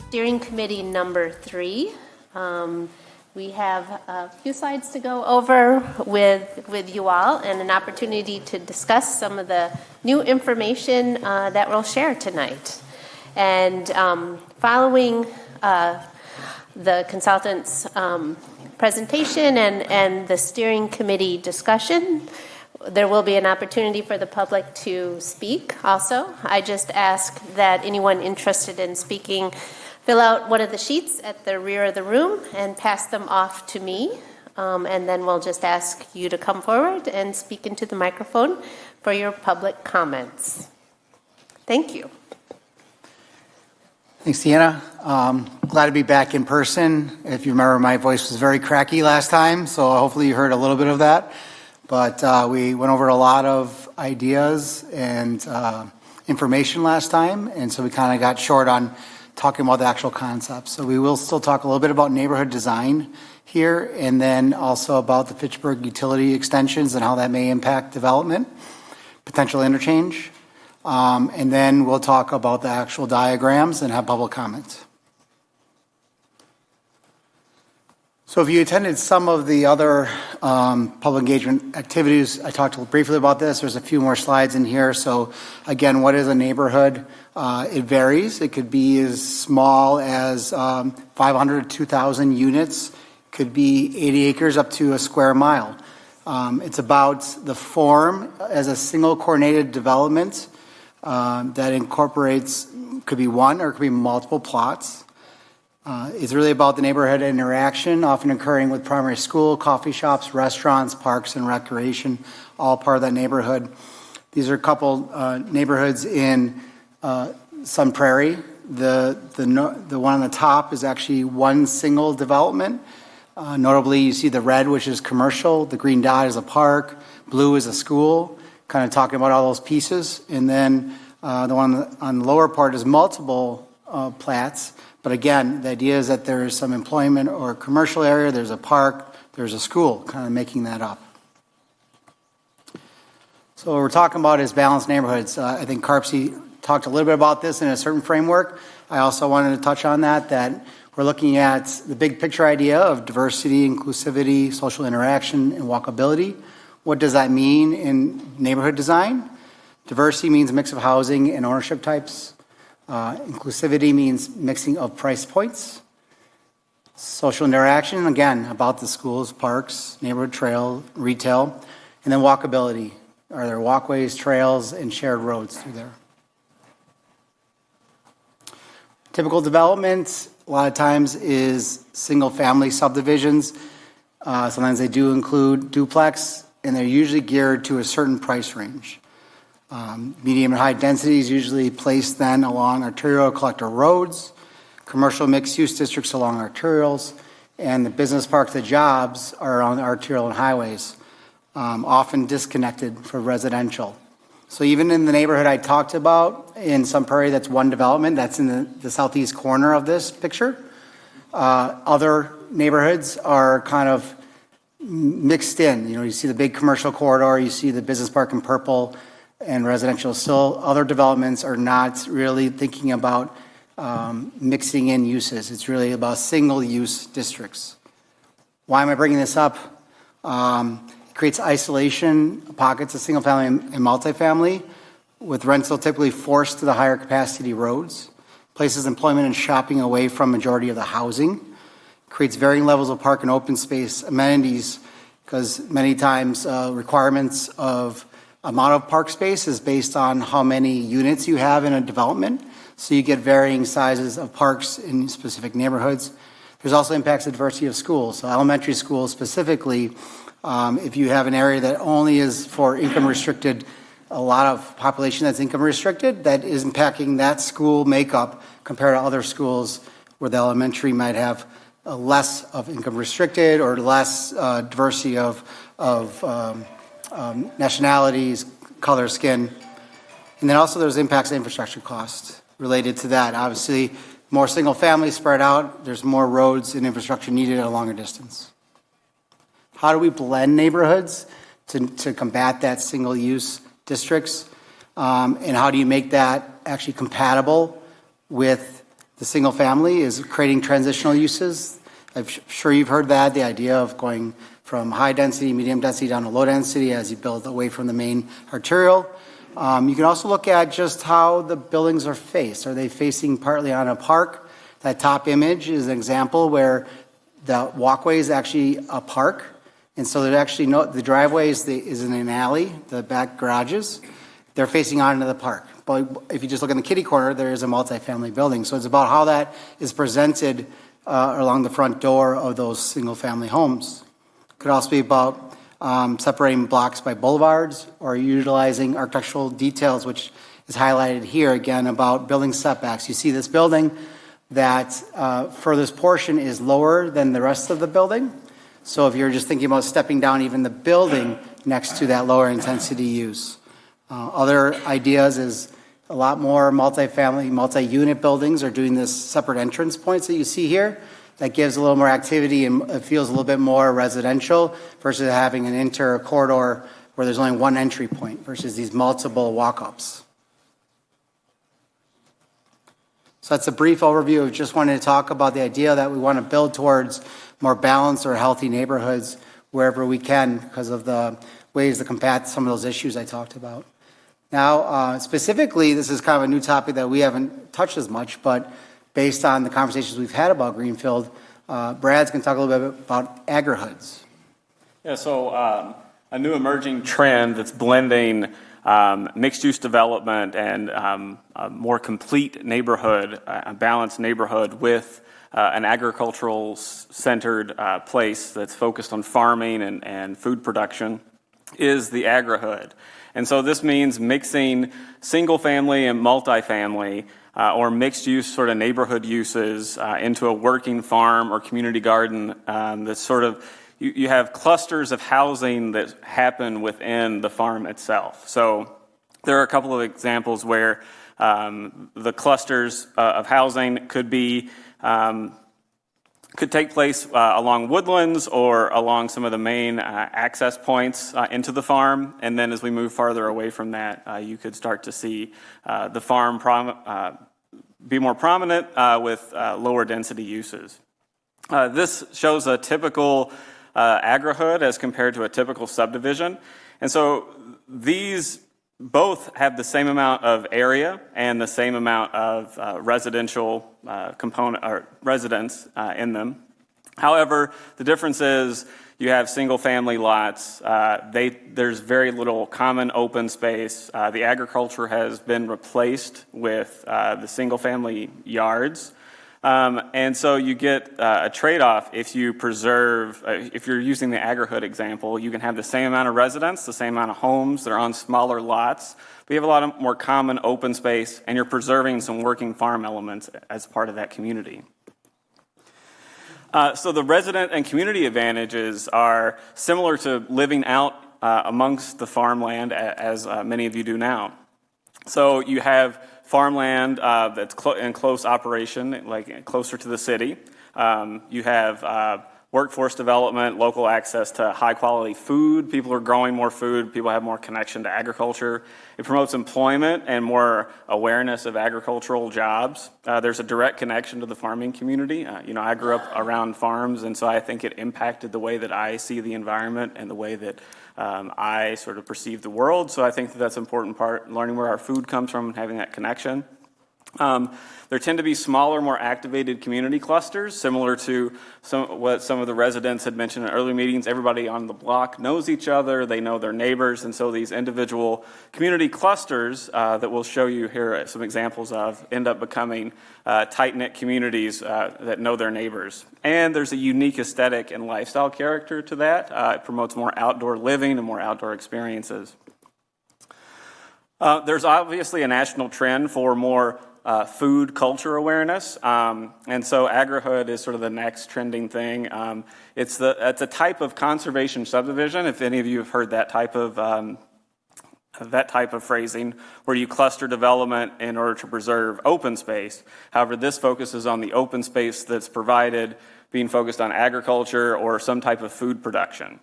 Steering Committee number 3. We have a few slides to go over with you all and an opportunity to discuss some of the new information that we'll share tonight. And following the consultant's presentation and the steering committee discussion, there will be an opportunity for the public to speak also. I just ask that anyone interested in speaking fill out one of the sheets at the rear of the room and pass them off to me. And then we'll just ask you to come forward and speak into the microphone for your public comments. Thank you. Thanks, Deanna. Glad to be back in person. If you remember, my voice was very cracky last time, so hopefully you heard a little bit of that. But we went over a lot of ideas and information last time, and so we kind of got short on talking about the actual concepts. So we will still talk a little bit about neighborhood design here, and then also about the Fitchburg utility extensions and how that may impact development, potential interchange. And then we'll talk about the actual diagrams and have public comments. So if you attended some of the other public engagement activities, I talked briefly about this. There's a few more slides in here. So again, what is a neighborhood? It varies. It could be as small as 500 to 2,000 units. Could be 80 acres up to a square mile. It's about the form as a single coordinated development that incorporates, could be one or could be multiple plots. It's really about the neighborhood interaction, often occurring with primary school, coffee shops, restaurants, parks, and recreation, all part of that neighborhood. These are a couple neighborhoods in Sun Prairie. The one on the top is actually one single development. Notably, you see the red, which is commercial. The green dot is a park. Blue is a school. Kind of talking about all those pieces. And then the one on the lower part is multiple plats. But again, the idea is that there is some employment or commercial area, there's a park, there's a school, kind of making that up. So what we're talking about is balanced neighborhoods. I think Carpsey talked a little bit about this in a certain framework. I also wanted to touch on that we're looking at the big picture idea of diversity, inclusivity, social interaction, and walkability. What does that mean in neighborhood design? Diversity means a mix of housing and ownership types. Inclusivity means mixing of price points. Social interaction, again, about the schools, parks, neighborhood trail, retail. And then walkability. Are there walkways, trails, and shared roads through there? Typical development, a lot of times, is single-family subdivisions. Sometimes they do include duplex, and they're usually geared to a certain price range. Medium and high density is usually placed then along arterial collector roads, commercial mixed-use districts along arterials, and the business parks, the jobs are on arterial and highways, often disconnected for residential. So even in the neighborhood I talked about in Sun Prairie, that's one development, that's in the southeast corner of this picture. Other neighborhoods are kind of mixed in. You see the big commercial corridor, you see the business park in purple, and residential. Still, other developments are not really thinking about mixing in uses. It's really about single-use districts. Why am I bringing this up? It creates isolation, pockets of single-family and multifamily, with rental typically forced to the higher capacity roads, places employment and shopping away from majority of the housing, creates varying levels of park and open space amenities, because many times requirements of amount of park space is based on how many units you have in a development. So you get varying sizes of parks in specific neighborhoods. There's also impacts of diversity of schools. So elementary schools specifically, if you have an area that only is for income restricted, a lot of population that's income restricted, that is impacting that school makeup compared to other schools where the elementary might have less of income restricted or less diversity of nationalities, color, skin. And then also there's impacts of infrastructure costs related to that. Obviously, more single family spread out, there's more roads and infrastructure needed at a longer distance. How do we blend neighborhoods to combat that single use districts? And how do you make that actually compatible with The single family is creating transitional uses. I'm sure you've heard that, the idea of going from high density, medium density down to low density as you build away from the main arterial. You can also look at just how the buildings are faced. Are they facing partly on a park? That top image is an example where the walkway is actually a park. And so there's actually the driveway is in an alley, the back garages. They're facing out into the park. But if you just look in the kitty corner, there is a multifamily building. So it's about how that is presented along the front door of those single-family homes. It could also be about separating blocks by boulevards or utilizing architectural details, which is highlighted here again about building setbacks. You see this building that furthest portion is lower than the rest of the building. So if you're just thinking about stepping down even the building next to that lower intensity use. Other ideas is a lot more multifamily, multi-unit buildings are doing this separate entrance points that you see here. That gives a little more activity and it feels a little bit more residential versus having an inter-corridor where there's only one entry point versus these multiple walk-ups. So that's a brief overview of just wanting to talk about the idea that we want to build towards more balanced or healthy neighborhoods wherever we can because of the ways to combat some of those issues I talked about. Now, specifically, this is kind of a new topic that we haven't touched as much, but based on the conversations we've had about Greenfield, Brad's going to talk a little bit about agri-hoods. Yeah, so a new emerging trend that's blending mixed-use development and a more complete neighborhood, a balanced neighborhood with an agricultural-centered place that's focused on farming and food production is the agri-hood. And so this means mixing single-family and multifamily or mixed-use sort of neighborhood uses into a working farm or community garden that's sort of, you have clusters of housing that happen within the farm itself. So there are a couple of examples where the clusters of housing could be could take place along woodlands or along some of the main access points into the farm. And then as we move farther away from that, you could start to see the farm be more prominent with lower density uses. This shows a typical agri-hood as compared to a typical subdivision. And so these both have the same amount of area and the same amount of residential component or residents in them. However, the difference is you have single-family lots. There's very little common open space. The agriculture has been replaced with the single-family yards. And so you get a trade-off if you preserve, if you're using the agri-hood example, you can have the same amount of residents, the same amount of homes, they're on smaller lots, but you have a lot of more common open space and you're preserving some working farm elements as part of that community. So the resident and community advantages are similar to living out amongst the farmland as many of you do now. So you have farmland that's in close operation, like closer to the city. You have workforce development, local access to high quality food. People are growing more food. People have more connection to agriculture. It promotes employment and more awareness of agricultural jobs. There's a direct connection to the farming community. I grew up around farms, and so I think it impacted the way that I see the environment and the way that I sort of perceive the world. So I think that that's an important part, learning where our food comes from and having that connection. There tend to be smaller, more activated community clusters, similar to what some of the residents had mentioned in early meetings. Everybody on the block knows each other, they know their neighbors, and so these individual community clusters that we'll show you here some examples of end up becoming tight-knit communities that know their neighbors. And there's a unique aesthetic and lifestyle character to that. It promotes more outdoor living and more outdoor experiences. There's obviously a national trend for more food culture awareness, and so agri-hood is sort of the next trending thing. It's a type of conservation subdivision. If any of you have heard that type of phrasing, where you cluster development in order to preserve open space. However, this focuses on the open space that's provided, being focused on agriculture or some type of food production.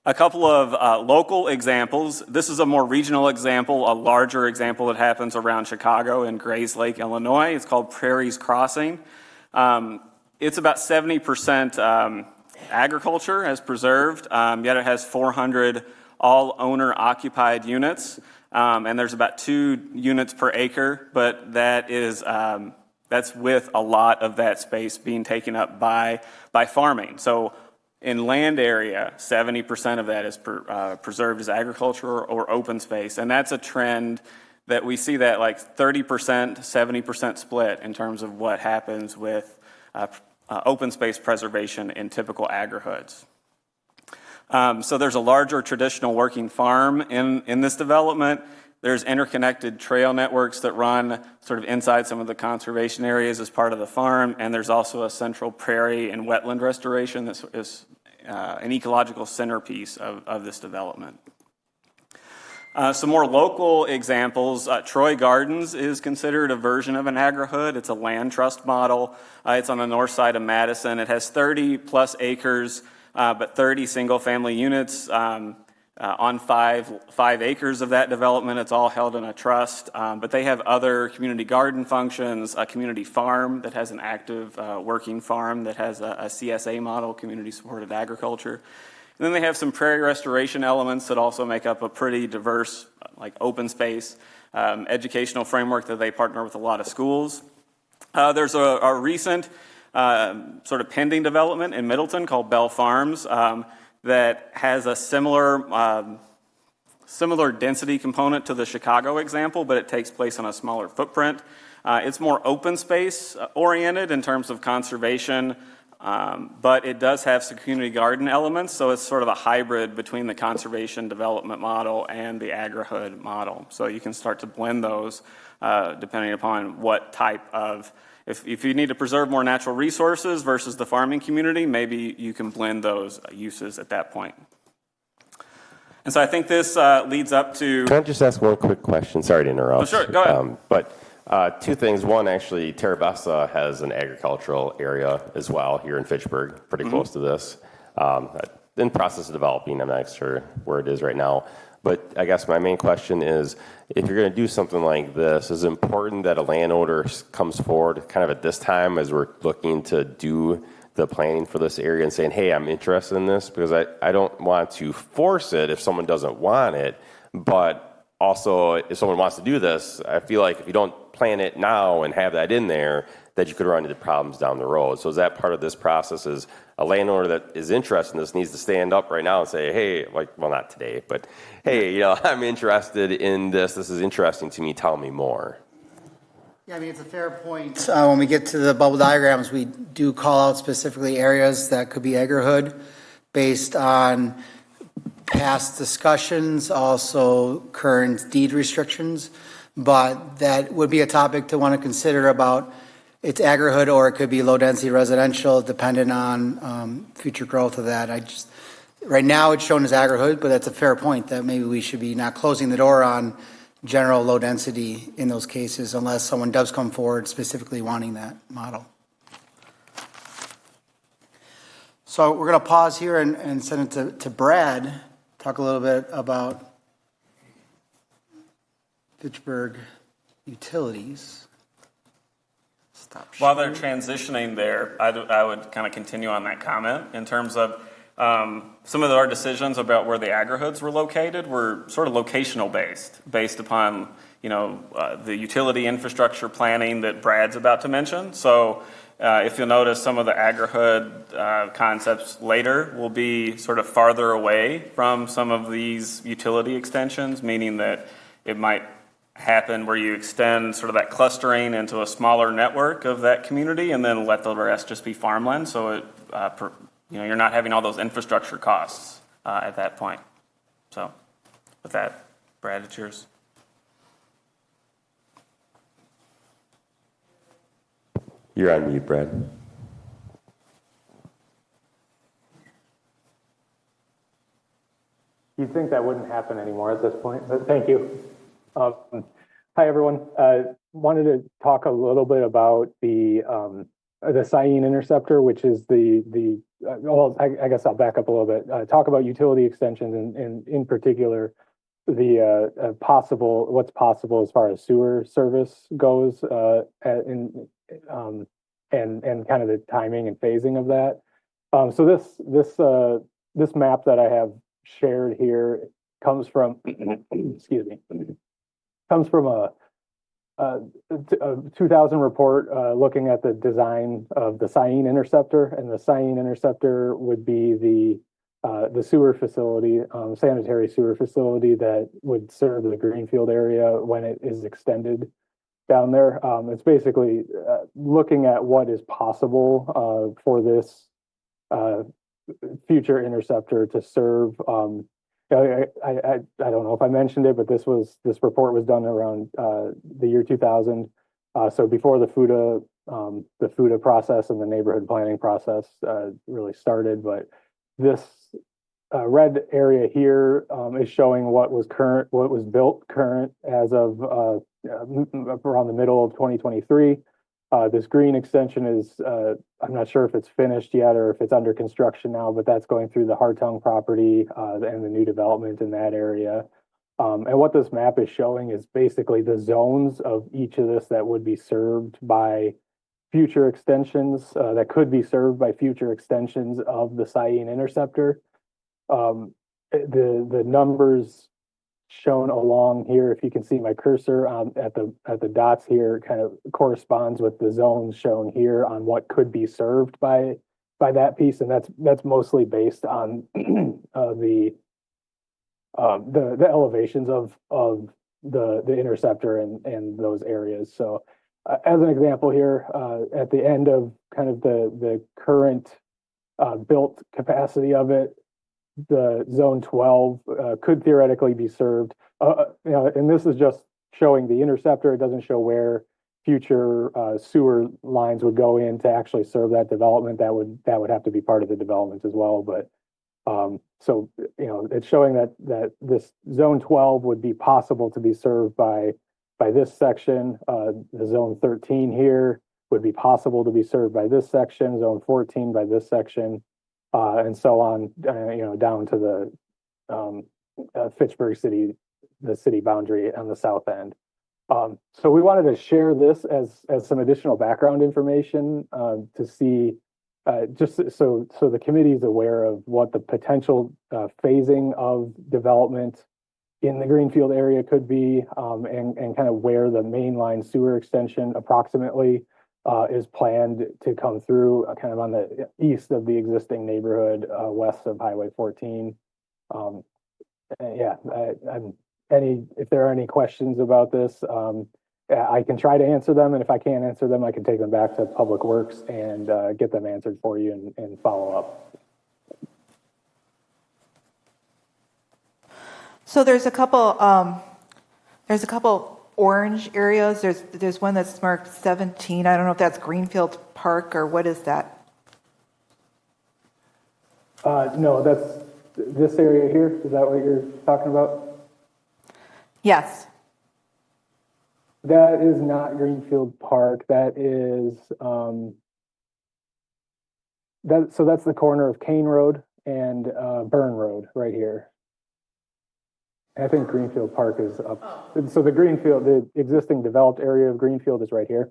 A couple of local examples. This is a more regional example, a larger example that happens around Chicago in Grays Lake, Illinois. It's called Prairie's Crossing. It's about 70% agriculture as preserved, yet it has 400 all owner-occupied units, and there's about 2 units per acre, but that is that's with a lot of that space being taken up by farming. So in land area, 70% of that is preserved as agriculture or open space, and that's a trend that we see that like 30%, 70% split in terms of what happens with open space preservation in typical agrihoods. So there's a larger traditional working farm in this development. There's interconnected trail networks that run sort of inside some of the conservation areas as part of the farm, and there's also a central prairie and wetland restoration that is an ecological centerpiece of this development. Some more local examples. Troy Gardens is considered a version of an agrihood. It's a land trust model. It's on the north side of Madison. It has 30 plus acres, but 30 single family units on 5 acres of that development. It's all held in a trust, but they have other community garden functions, a community farm that has an active working farm that has a CSA model, community supported agriculture. And then they have some prairie restoration elements that also make up a pretty diverse, like open space, educational framework that they partner with a lot of schools. There's a recent sort of pending development in Middleton called Bell Farms that has a similar density component to the Chicago example, but it takes place on a smaller footprint. It's more open space oriented in terms of conservation, but it does have some community garden elements, so it's sort of a hybrid between the conservation development model and the agrihood model. So you can start to blend those depending upon what type of, if you need to preserve more natural resources versus the farming community, maybe you can blend those uses at that point. And so I think this leads up to... Can I just ask one quick question? Sorry to interrupt. Oh, sure, go ahead. But 2 things. One, actually, Terra Vista has an agricultural area as well here in Fitchburg, pretty close to this. In process of developing, I'm not sure where it is right now. But I guess my main question is, if you're going to do something like this, is it important that a landowner comes forward kind of at this time as we're looking to do the planning for this area and saying, hey, I'm interested in this? Because I don't want to force it if someone doesn't want it, but also if someone wants to do this, I feel like if you don't plan it now and have that in there, that you could run into problems down the road. So is that part of this process? Is a landowner that is interested in this needs to stand up right now and say, hey, like, well, not today, but hey, you know, I'm interested in this. This is interesting to me. Tell me more. Yeah, I mean, it's a fair point. When we get to the bubble diagrams, we do call out specifically areas that could be agrihood based on past discussions, also current deed restrictions. But that would be a topic to want to consider about it's agrihood or it could be low density residential, dependent on future growth of that. Right now it's shown as agrihood, but that's a fair point that maybe we should be not closing the door on general low density in those cases unless someone does come forward specifically wanting that model. So we're going to pause here and send it to Brad, talk a little bit about Fitchburg utilities. While they're transitioning there, I would kind of continue on that comment in terms of some of our decisions about where the agrihoods were located were sort of locational based upon, you know, the utility infrastructure planning that Brad's about to mention. So if you'll notice, some of the agrihood concepts later will be sort of farther away from some of these utility extensions, meaning that it might happen where you extend sort of that clustering into a smaller network of that community and then let the rest just be farmland. So it, you know, you're not having all those infrastructure costs at that point. So with that, Brad, it's yours. You're on mute, Brad. You'd think that wouldn't happen anymore at this point, but thank you. Hi, everyone. Wanted to talk a little bit about the Cyene interceptor, which is well, I guess I'll back up a little bit. Talk about utility extensions and in particular the what's possible as far as sewer service goes, and kind of the timing and phasing of that. So this map that I have shared here comes from excuse me, comes from a 2000 report looking at the design of the Cyene interceptor, and the Cyene interceptor would be the sewer facility, sanitary sewer facility that would serve the Greenfield area when it is extended down there. It's basically looking at what is possible for this future interceptor to serve. I don't know if I mentioned it, but this report was done around the year 2000. So before the FUTA process and the neighborhood planning process really started. But this red area here is showing what was built current as of around the middle of 2023. This green extension is, I'm not sure if it's finished yet or if it's under construction now, but that's going through the Hartung property and the new development in that area. And what this map is showing is basically the zones of each of this that would be served by future extensions, that could be served by future extensions of the Cyene interceptor. The numbers shown along here, if you can see my cursor at the dots here, kind of corresponds with the zones shown here on what could be served by that piece, and that's mostly based on the elevations of the interceptor and those areas. So as an example here, at the end of kind of the current built capacity of it, the zone 12 could theoretically be served. And this is just showing the interceptor. It doesn't show where future sewer lines would go in to actually serve that development. That would have to be part of the development as well. But so it's showing that this zone 12 would be possible to be served by this section. The zone 13 here would be possible to be served by this section. Zone 14 by this section. And so on, down to the Fitchburg city, the city boundary on the south end. So we wanted to share this as some additional background information to see, just so the committee is aware of what the potential phasing of development in the Greenfield area could be, and kind of where the mainline sewer extension approximately is planned to come through, kind of on the east of the existing neighborhood, west of Highway 14. If there are any questions about this, I can try to answer them, and if I can't answer them, I can take them back to Public Works and get them answered for you and follow up. So there's a couple orange areas. There's one that's marked 17. I don't know if that's Greenfield Park or what is that? No, that's this area here. Is that what you're talking about? Yes. That is not Greenfield Park. That is so that's the corner of Kane Road and Burn Road right here. I think Greenfield Park is up. Oh. So the existing developed area of Greenfield is right here.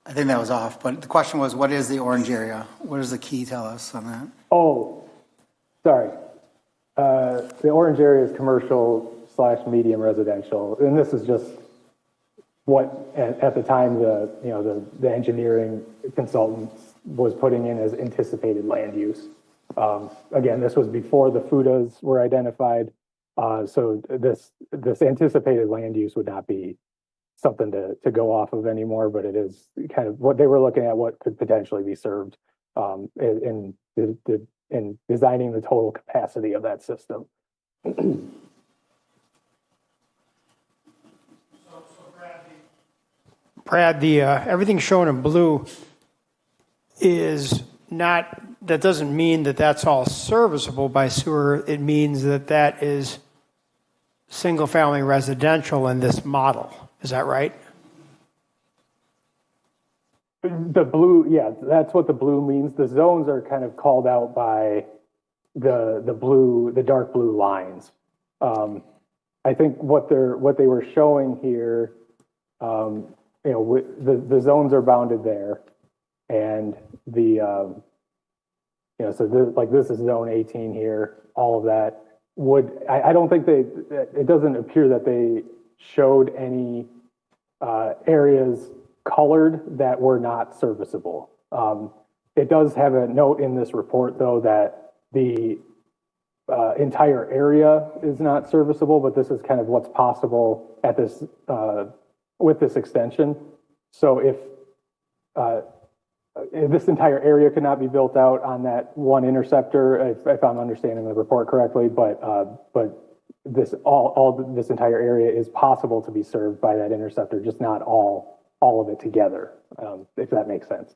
I think that was off, but the question was, what is the orange area? What does the key tell us on that? Oh, sorry. The orange area is commercial / medium residential, and this is just what at the time the engineering consultant was putting in as anticipated land use. Again, this was before the FUTAs were identified, so this anticipated land use would not be something to go off of anymore, but it is kind of what they were looking at, what could potentially be served in designing the total capacity of that system. Brad, everything shown in blue is that doesn't mean that that's all serviceable by sewer. It means that that is single-family residential in this model. Is that right? The blue, yeah, that's what the blue means. The zones are kind of called out by the dark blue lines. I think what they were showing here, the zones are bounded there, and this is zone 18 here. All of that I don't think it doesn't appear that they showed any areas colored that were not serviceable. It does have a note in this report, though, that the entire area is not serviceable, but this is kind of what's possible at this with this extension. So if this entire area could not be built out on that one interceptor, if I'm understanding the report correctly, but this this entire area is possible to be served by that interceptor, just not all of it together, if that makes sense.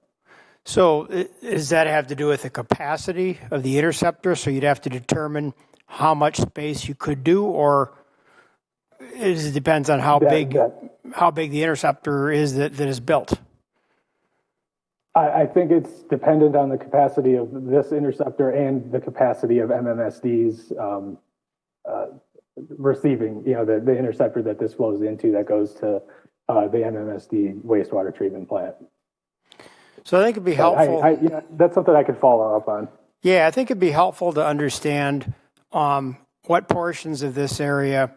So does that have to do with the capacity of the interceptor? So you'd have to determine how much space you could do, or it depends on how big the interceptor is that is built? I think it's dependent on the capacity of this interceptor and the capacity of MMSD's receiving, the interceptor that this flows into that goes to the MMSD wastewater treatment plant. So I think it'd be helpful. That's something I could follow up on. Yeah, I think it'd be helpful to understand what portions of this area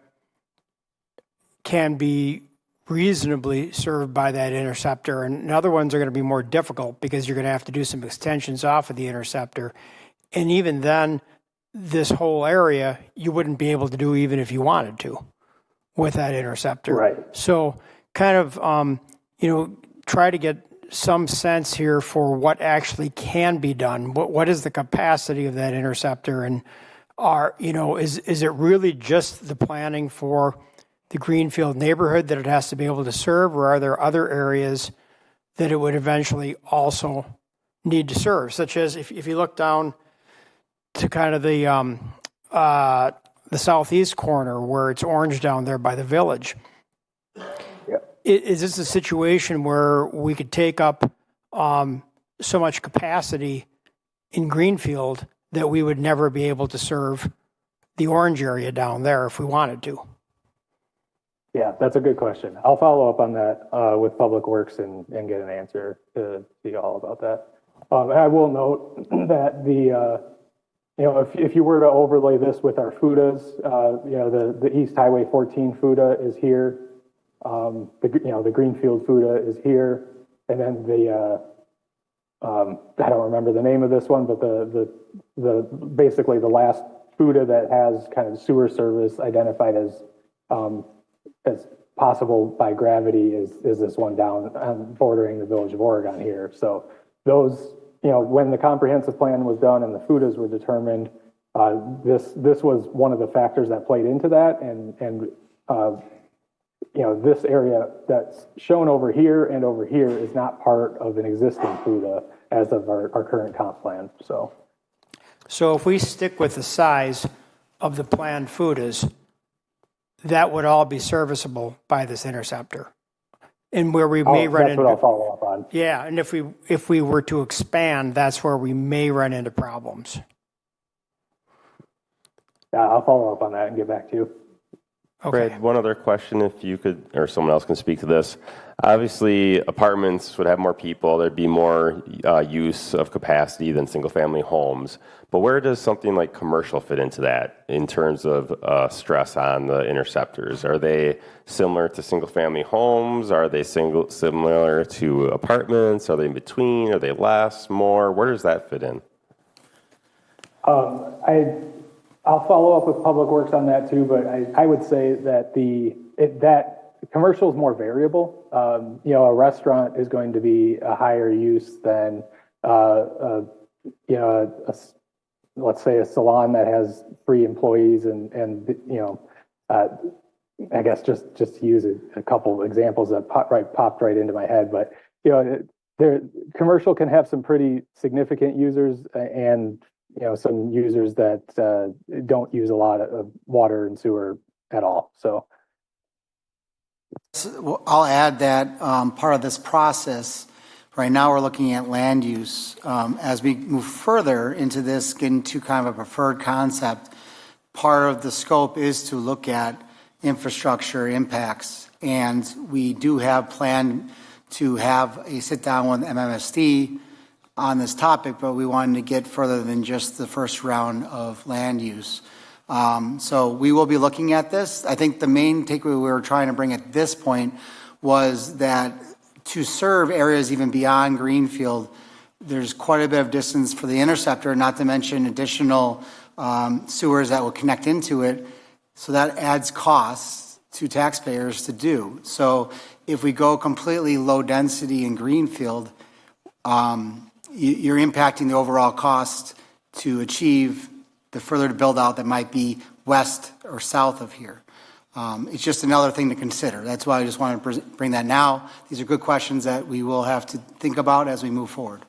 can be reasonably served by that interceptor, and other ones are going to be more difficult because you're going to have to do some extensions off of the interceptor. And even then, this whole area, you wouldn't be able to do even if you wanted to with that interceptor. Right. So kind of, try to get some sense here for what actually can be done. What is the capacity of that interceptor? And is it really just the planning for the Greenfield neighborhood that it has to be able to serve, or are there other areas that it would eventually also need to serve? Such as if you look down to kind of the southeast corner where it's orange down there by the village. Is this a situation where we could take up so much capacity in Greenfield that we would never be able to serve the orange area down there if we wanted to? Yeah, that's a good question. I'll follow up on that with Public Works and get an answer to you all about that. And I will note that if you were to overlay this with our FUDAs, the East Highway 14 FUDA is here. The Greenfield FUDA is here, and then I don't remember the name of this one, but the basically the last FUDA that has kind of sewer service identified as possible by gravity is this one down bordering the Village of Oregon here. So those, when the comprehensive plan was done and the FUDAs were determined, this was one of the factors that played into that, and this area that's shown over here and over here is not part of an existing FUDA as of our current comp plan. So if we stick with the size of the planned FUDAs, that would all be serviceable by this interceptor. And where we may run into... That's what I'll follow up on. Yeah, and if we were to expand, that's where we may run into problems. Yeah, I'll follow up on that and get back to you. Okay. Brad, one other question, if you could, or someone else can speak to this. Obviously, apartments would have more people. There'd be more use of capacity than single-family homes. But where does something like commercial fit into that in terms of stress on the interceptors? Are they similar to single-family homes? Are they similar to apartments? Are they in between? Are they less, more? Where does that fit in? I'll follow up with Public Works on that too, but I would say that that commercial is more variable. A restaurant is going to be a higher use than let's say a salon that has 3 employees and I guess just to use a couple of examples that popped right into my head, but commercial can have some pretty significant users and, some users that don't use a lot of water and sewer at all. So Well, I'll add that part of this process, right now we're looking at land use. As we move further into this, get into kind of a preferred concept, part of the scope is to look at infrastructure impacts. And we do have planned to have a sit down with MMSD on this topic, but we wanted to get further than just the first round of land use. So we will be looking at this. I think the main takeaway we were trying to bring at this point was that to serve areas even beyond Greenfield, there's quite a bit of distance for the interceptor, not to mention additional sewers that will connect into it. So that adds costs to taxpayers to do. So if we go completely low density in Greenfield, you're impacting the overall cost to achieve the further to build out that might be west or south of here. It's just another thing to consider. That's why I just wanted to bring that now. These are good questions that we will have to think about as we move forward.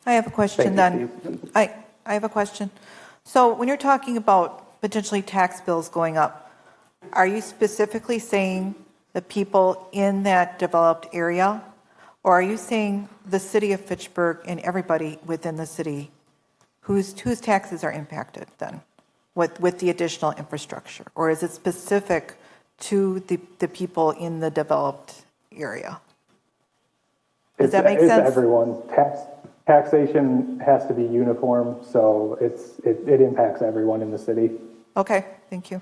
I have a question then. I have a question. So when you're talking about potentially tax bills going up, are you specifically saying the people in that developed area, or are you saying the city of Fitchburg and everybody within the city whose taxes are impacted then with the additional infrastructure? Or is it specific to the people in the developed area? Does that make sense? It's everyone. Taxation has to be uniform, so it impacts everyone in the city. Okay, thank you.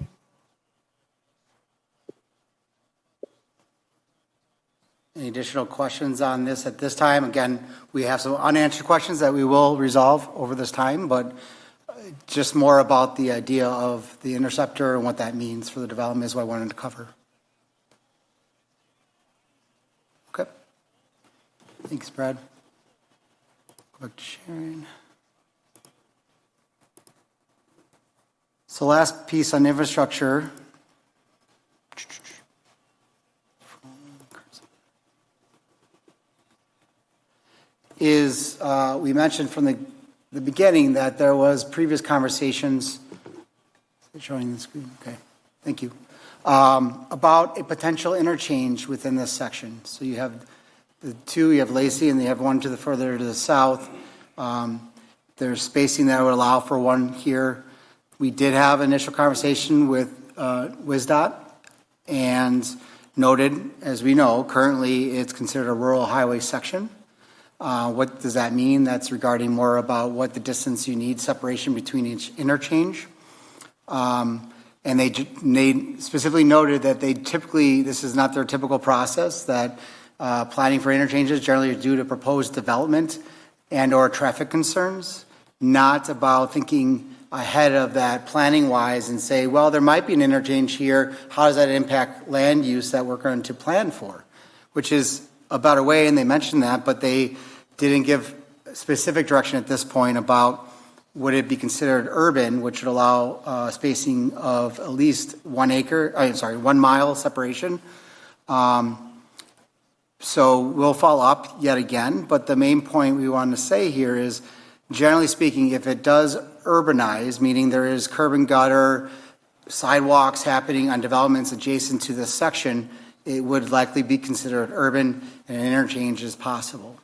Any additional questions on this at this time? Again, we have some unanswered questions that we will resolve over this time, but just more about the idea of the interceptor and what that means for the development is what I wanted to cover. Okay. Thanks, Brad. Go back to Sharon. So last piece on infrastructure. Is we mentioned from the beginning that there was previous conversations. Is it showing the screen? Okay, thank you. About a potential interchange within this section. So you have the two, you have Lacey, and you have one further to the south. There's spacing that would allow for one here. We did have initial conversation with WSDOT and noted, as we know, currently it's considered a rural highway section. What does that mean? That's regarding more about what the distance you need separation between each interchange. And they specifically noted that this is not their typical process, that planning for interchanges generally is due to proposed development and or traffic concerns, not about thinking ahead of that planning wise and say, well, there might be an interchange here. How does that impact land use that we're going to plan for? Which is a better way, and they mentioned that, but they didn't give specific direction at this point about would it be considered urban, which would allow spacing of at least 1 mile separation. So we'll follow up yet again, but the main point we want to say here is, generally speaking, if it does urbanize, meaning there is curb and gutter, sidewalks happening on developments adjacent to this section, it would likely be considered urban and an interchange is possible.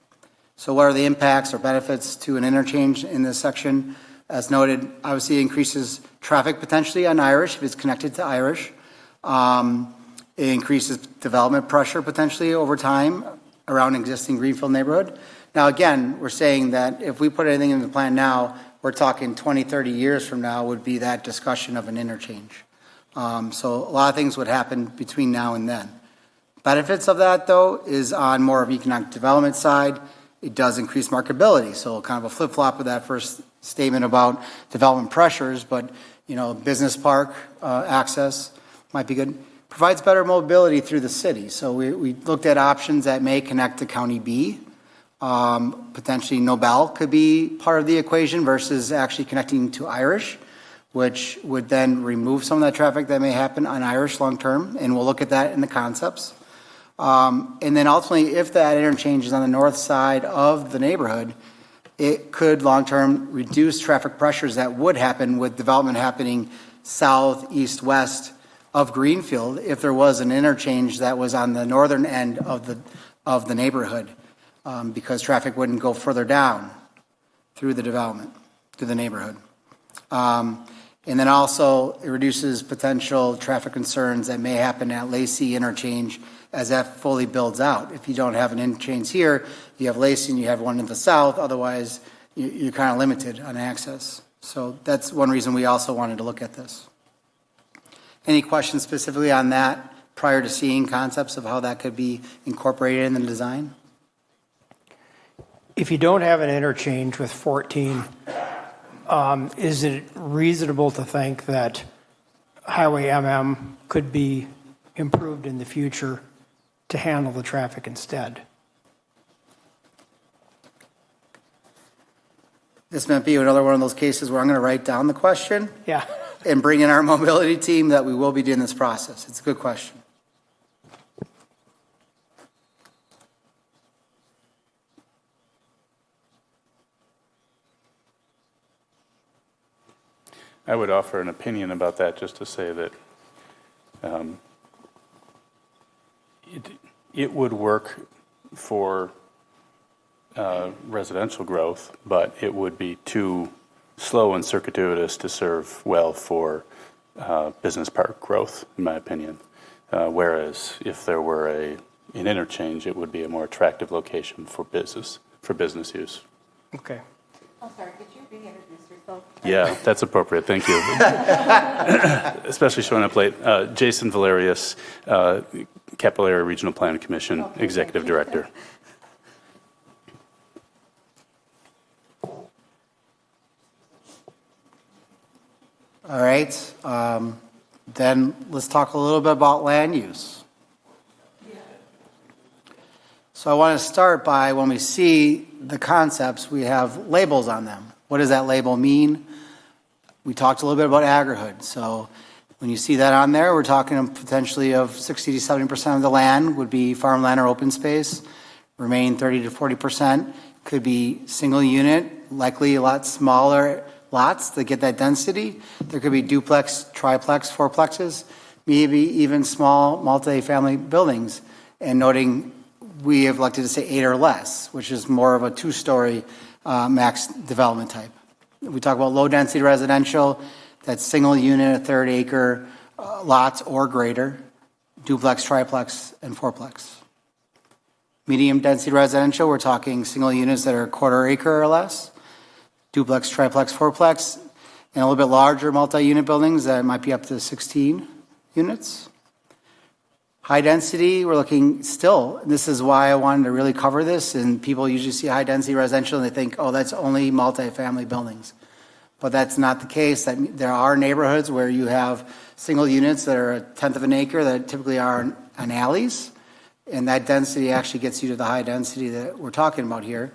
So what are the impacts or benefits to an interchange in this section? As noted, obviously it increases traffic potentially on Irish if it's connected to Irish. It increases development pressure potentially over time around existing Greenfield neighborhood. Now again, we're saying that if we put anything in the plan now, we're talking 20, 30 years from now would be that discussion of an interchange. So a lot of things would happen between now and then. Benefits of that, though, is on more of economic development side. It does increase marketability. So kind of a flip-flop of that first statement about development pressures, but business park access might be good. Provides better mobility through the city. So we looked at options that may connect to County B. Potentially Nobel could be part of the equation versus actually connecting to Irish, which would then remove some of that traffic that may happen on Irish long term. And we'll look at that in the concepts. And then ultimately, if that interchange is on the north side of the neighborhood, it could long-term reduce traffic pressures that would happen with development happening south, east, west of Greenfield if there was an interchange that was on the northern end of the neighborhood, because traffic wouldn't go further down through the development, through the neighborhood. And then also it reduces potential traffic concerns that may happen at Lacey interchange as that fully builds out. If you don't have an interchange here, you have Lacey and you have one in the south, otherwise you're kind of limited on access. So that's one reason we also wanted to look at this. Any questions specifically on that prior to seeing concepts of how that could be incorporated in the design? If you don't have an interchange with 14, is it reasonable to think that Highway MM could be improved in the future to handle the traffic instead? This might be another one of those cases where I'm going to write down the question Yeah. and bring in our mobility team that we will be doing this process. It's a good question. I would offer an opinion about that, just to say that it would work for residential growth, but it would be too slow and circuitous to serve well for business park growth, in my opinion. Whereas if there were an interchange, it would be a more attractive location for business use. Okay. I'm sorry, could you reintroduce yourself? Yeah, that's appropriate. Thank you. Especially showing up late. Jason Valerius, Capital Area Regional Planning Commission, Executive Director. All right. Then let's talk a little bit about land use. So I want to start by, when we see the concepts, we have labels on them. What does that label mean? We talked a little bit about agrihood. So when you see that on there, we're talking potentially of 60 to 70% of the land would be farmland or open space. Remaining 30 to 40% could be single unit, likely a lot smaller lots that get that density. There could be duplex, triplex, fourplexes, maybe even small multi-family buildings. And noting we have elected to say 8 or less, which is more of a 2-story max development type. We talk about low density residential, that's single unit, a third acre lots or greater, duplex, triplex, and fourplex. Medium density residential, we're talking single units that are a quarter acre or less, duplex, triplex, fourplex, and a little bit larger multi-unit buildings that might be up to 16 units. High density, we're looking still, this is why I wanted to really cover this, and people usually see high density residential and they think, oh, that's only multi-family buildings. But that's not the case. That there are neighborhoods where you have single units that are a tenth of an acre that typically are on alleys, and that density actually gets you to the high density that we're talking about here,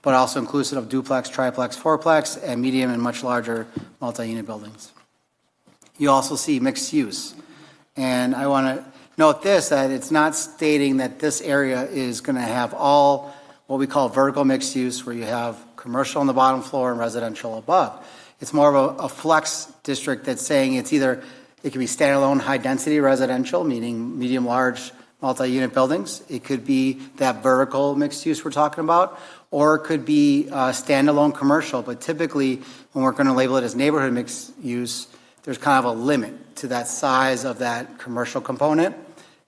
but also inclusive of duplex, triplex, fourplex, and medium and much larger multi-unit buildings. You also see mixed use. And I want to note this, that it's not stating that this area is going to have all what we call vertical mixed use, where you have commercial on the bottom floor and residential above. It's more of a flex district that's saying it's either, it could be standalone high density residential, meaning medium large multi-unit buildings. It could be that vertical mixed use we're talking about, or it could be standalone commercial. But typically, when we're going to label it as neighborhood mixed use, there's kind of a limit to that size of that commercial component.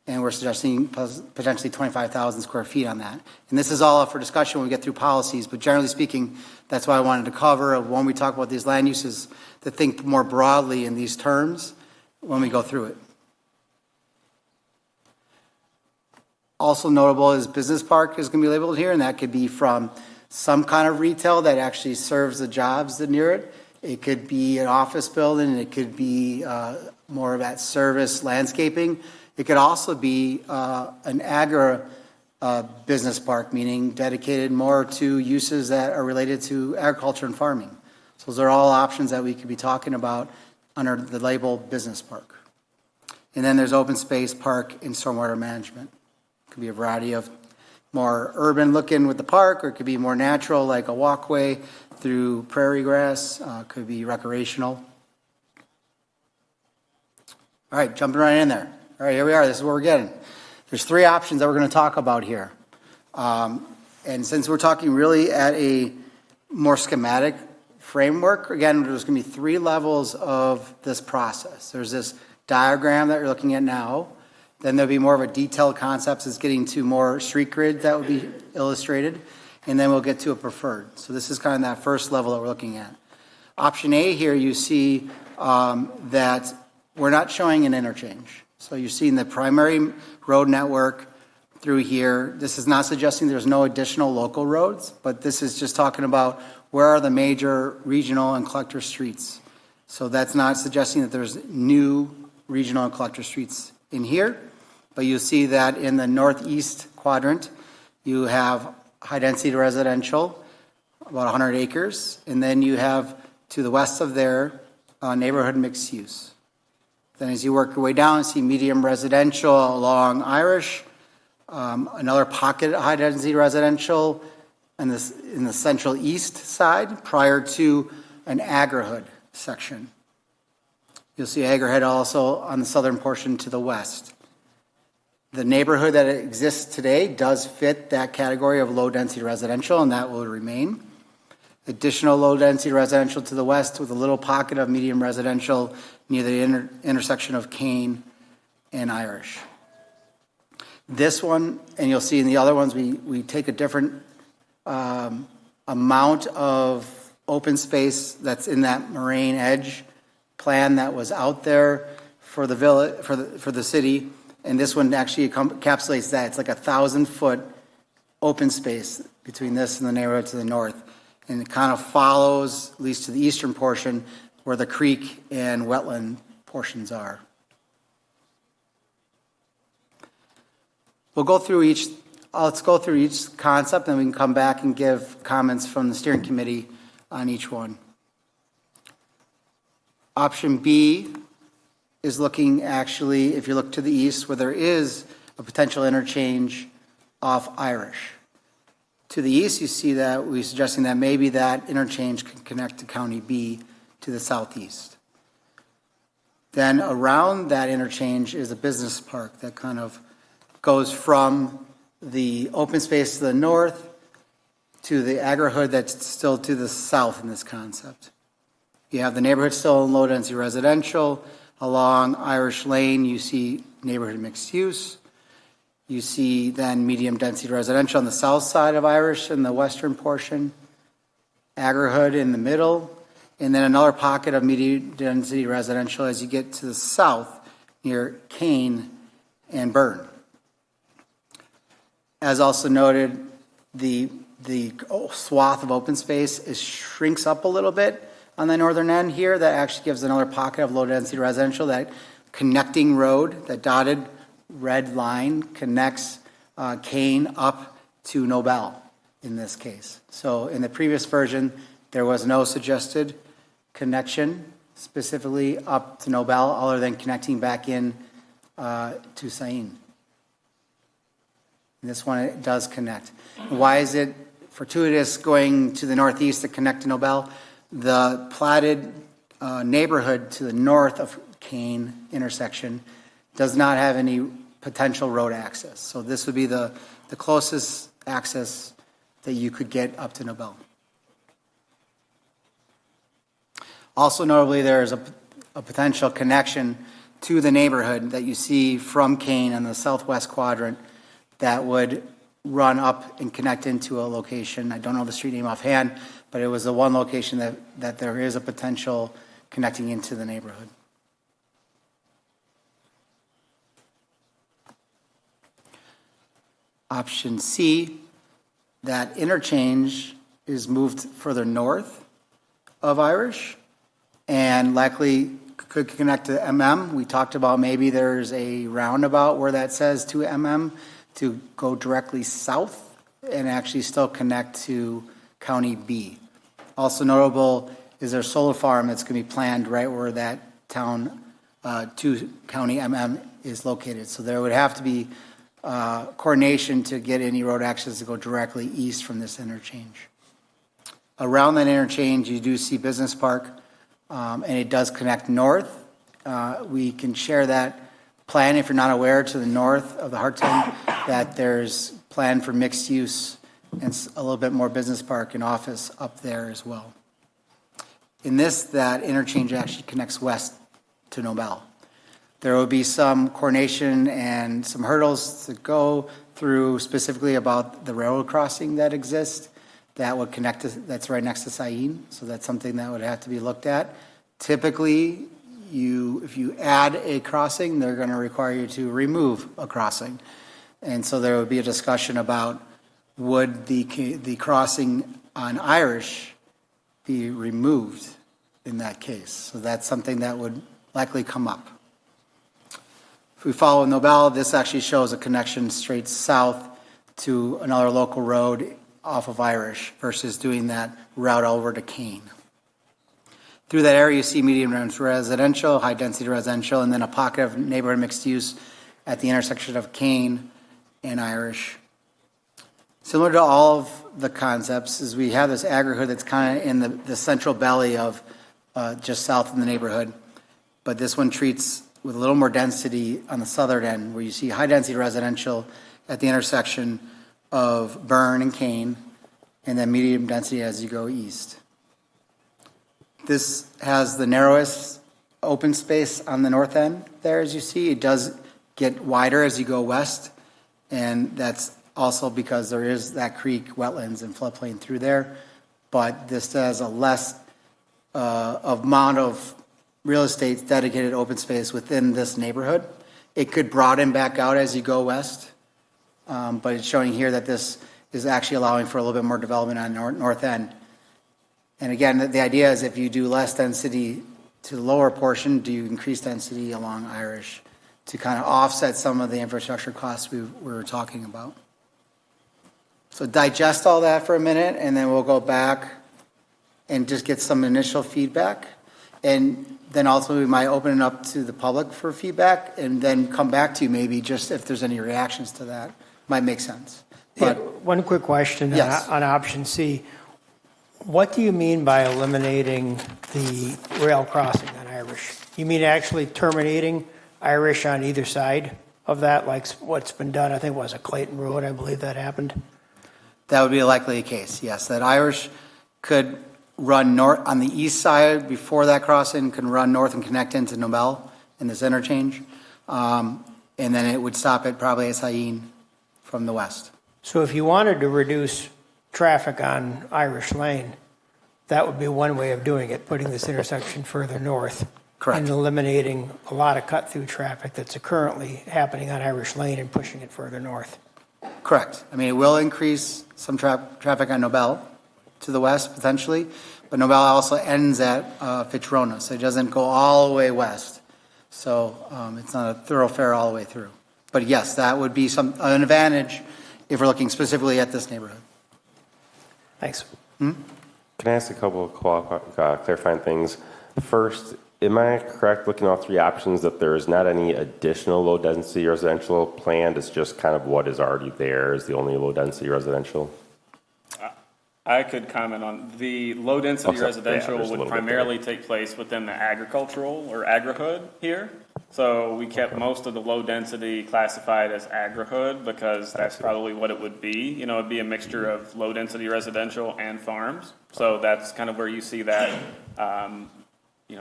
And we're suggesting potentially 25,000 square feet on that. And this is all up for discussion when we get through policies, but generally speaking, that's why I wanted to cover when we talk about these land uses, to think more broadly in these terms when we go through it. Also notable is business park is going to be labeled here, and that could be from some kind of retail that actually serves the jobs that near it. It could be an office building, and it could be more of that service landscaping. It could also be an agri business park, meaning dedicated more to uses that are related to agriculture and farming. So those are all options that we could be talking about under the label business park. And then there's open space, park, and stormwater management Could be a variety of more urban looking with the park, or it could be more natural like a walkway through prairie grass, could be recreational. All right, jumping right in there. All right, here we are. This is where we're getting. There's three options that we're going to talk about here. And since we're talking really at a more schematic framework, again, there's going to be three levels of this process. There's this diagram that you're looking at now. Then there'll be more of a detailed concepts that's getting to more street grid that will be illustrated. And then we'll get to a preferred. So this is kind of that first level that we're looking at. Option A here, you see that we're not showing an interchange. So you're seeing the primary road network through here. This is not suggesting there's no additional local roads, but this is just talking about where are the major regional and collector streets. So that's not suggesting that there's new regional and collector streets in here, but you see that in the northeast quadrant, you have high-density residential, about 100 acres, and then you have to the west of there, neighborhood mixed use. Then as you work your way down, you see medium residential along Irish, another pocket high-density residential in the central east side prior to an agrihood section. You'll see agrihood also on the southern portion to the west. The neighborhood that exists today does fit that category of low-density residential, and that will remain. Additional low-density residential to the west with a little pocket of medium residential near the intersection of Kane and Irish. This one, and you'll see in the other ones, we take a different amount of open space that's in that moraine edge plan that was out there for the village, for the city, and this one actually encapsulates that. It's like 1,000-foot open space between this and the neighborhood to the north, and it kind of follows, at least to the eastern portion, where the creek and wetland portions are. We'll go through each. Let's go through each concept, and we can come back and give comments from the steering committee on each one. Option B is looking actually, if you look to the east, where there is a potential interchange off Irish. To the east, you see that we're suggesting that maybe that interchange can connect to County B to the southeast. Then around that interchange is a business park that kind of goes from the open space to the north to the agrihood that's still to the south in this concept. You have the neighborhood still in low-density residential. Along Irish Lane, you see neighborhood mixed use. You see then medium-density residential on the south side of Irish in the western portion. Agrihood in the middle. And then another pocket of medium-density residential as you get to the south near Kane and Byrne. As also noted, the swath of open space shrinks up a little bit on the northern end here. That actually gives another pocket of low-density residential. That connecting road, that dotted red line, connects Kane up to Nobel in this case. So in the previous version, there was no suggested connection specifically up to Nobel other than connecting back in to Sain. In this one, it does connect. Why is it fortuitous going to the northeast to connect to Nobel? The platted neighborhood to the north of Kane intersection does not have any potential road access. So this would be the closest access that you could get up to Nobel. Also notably, there is a potential connection to the neighborhood that you see from Kane in the southwest quadrant that would run up and connect into a location. I don't know the street name offhand, but it was the one location that there is a potential connecting into the neighborhood. Option C, that interchange is moved further north of Irish and likely could connect to MM. We talked about maybe there's a roundabout where that says to MM to go directly south and actually still connect to County B. Also notable is their solar farm that's going to be planned right where that town to County MM is located. So there would have to be coordination to get any road access to go directly east from this interchange. Around that interchange, you do see Business Park, and it does connect north. We can share that plan, if you're not aware, to the north of the Hartland, that there's plan for mixed use and a little bit more business park and office up there as well. In this, that interchange actually connects west to Nobel. There will be some coordination and some hurdles to go through, specifically about the railroad crossing that exists that would connect that's right next to Sain. So that's something that would have to be looked at. Typically, if you add a crossing, they're going to require you to remove a crossing. And so there would be a discussion about would the crossing on Irish be removed in that case. So that's something that would likely come up. If we follow Nobel, this actually shows a connection straight south to another local road off of Irish versus doing that route over to Kane. Through that area, you see medium residential, high density residential, and then a pocket of neighborhood mixed use at the intersection of Kane and Irish. Similar to all of the concepts is we have this agri-hood that's kind of in the central belly of just south of the neighborhood. But this one treats with a little more density on the southern end, where you see high density residential at the intersection of Byrne and Kane, and then medium density as you go east. This has the narrowest open space on the north end there, as you see. It does get wider as you go west, and that's also because there is that creek, wetlands, and floodplain through there. But this has a less amount of real estate dedicated open space within this neighborhood. It could broaden back out as you go west, but it's showing here that this is actually allowing for a little bit more development on the north end. And again, the idea is if you do less density to the lower portion, do you increase density along Irish to kind of offset some of the infrastructure costs we were talking about. So digest all that for a minute, and then we'll go back and just get some initial feedback. And then also we might open it up to the public for feedback and then come back to you maybe just if there's any reactions to that. Might make sense. But Yeah, one quick question Yes. on option C. What do you mean by eliminating the rail crossing on Irish? You mean actually terminating Irish on either side of that, like what's been done? I think it was a Clayton Road, I believe that happened. that would be a likely case, yes. That Irish could run north on the east side before that crossing, can run north and connect into Nobel in this interchange. And then it would stop at probably Sain from the west. So if you wanted to reduce traffic on Irish Lane, that would be one way of doing it, putting this intersection further north. Correct. And eliminating a lot of cut-through traffic that's currently happening on Irish Lane and pushing it further north. Correct. I mean, it will increase some traffic on Nobel to the west potentially, but Nobel also ends at Fitchburg, so it doesn't go all the way west. So it's not a thoroughfare all the way through. But yes, that would be an advantage if we're looking specifically at this neighborhood. Thanks. Can I ask a couple of clarifying things? First, am I correct looking at all three options that there is not any additional low density residential planned? It's just kind of what is already there is the only low density residential? I could comment on the low density residential there's a would little bit primarily take place within the agricultural or agri-hood here. So we kept most of the low density classified as agri-hood because that's probably what it would be. You know, it'd be a mixture of low density residential and farms. So that's kind of where you see that,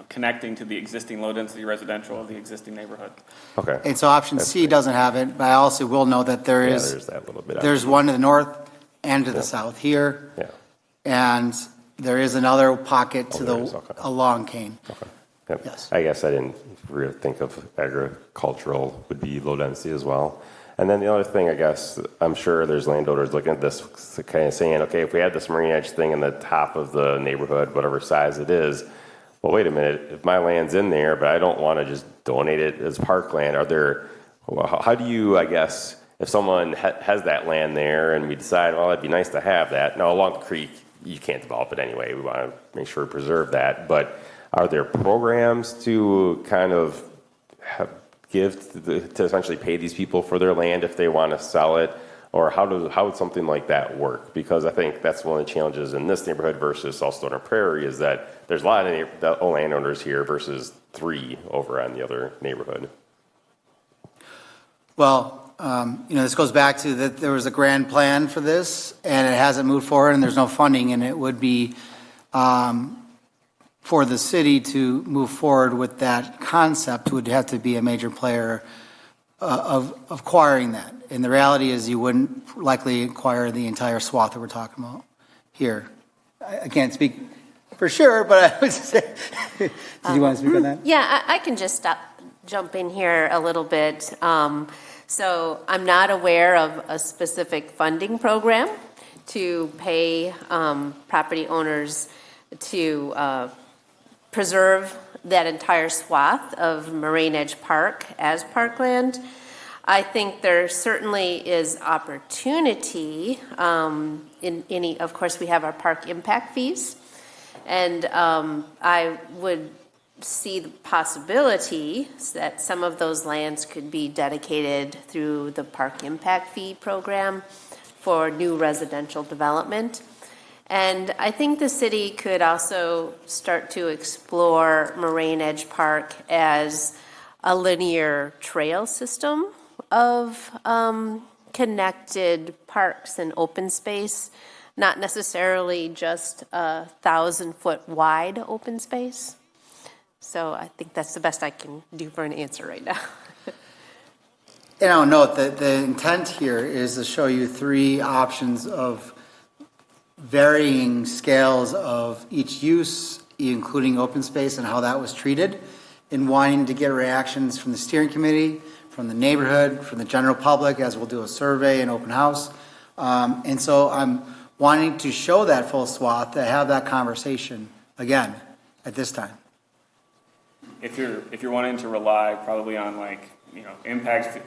connecting to the existing low density residential of the existing neighborhood. Okay. And so option C doesn't have it, but I also will know that there's that little bit. there's one to the north and to the south here. Yeah. And there is another pocket to there is, okay. along Kane. Okay. Yep. Yes. I guess I didn't really think of agricultural would be low density as well. And then the other thing, I guess, I'm sure there's landowners looking at this kind of saying, okay, if we had this marine edge thing in the top of the neighborhood, whatever size it is, well, wait a minute, if my land's in there, but I don't want to just donate it as parkland, how do you, I guess, if someone has that land there and we decide, well, it'd be nice to have that. Now, along the creek, you can't develop it anyway. We want to make sure we preserve that. But are there programs to kind of give to essentially pay these people for their land if they want to sell it? Or how would something like that work? Because I think that's one of the challenges in this neighborhood versus South Stoner Prairie is that there's a lot of landowners here versus 3 over on the other neighborhood. Well, this goes back to that there was a grand plan for this, and it hasn't moved forward, and there's no funding, and it would be for the city to move forward with that concept would have to be a major player of acquiring that. And the reality is you wouldn't likely acquire the entire swath that we're talking about here. I can't speak for sure, but I would say, did you want to speak on that? Yeah, I can just jump in here a little bit. So I'm not aware of a specific funding program to pay property owners to preserve that entire swath of Moraine Edge Park as parkland. I think there certainly is opportunity in any, of course, we have our park impact fees. And I would see the possibility that some of those lands could be dedicated through the park impact fee program for new residential development. And I think the city could also start to explore Moraine Edge Park as a linear trail system of connected parks and open space, not necessarily just a 1,000-foot wide open space. So I think that's the best I can do for an answer right now. And I'll note that the intent here is to show you 3 options of varying scales of each use, including open space and how that was treated, and wanting to get reactions from the steering committee, from the neighborhood, from the general public, as we'll do a survey and open house. And so I'm wanting to show that full swath, to have that conversation again at this time. If you're wanting to rely probably on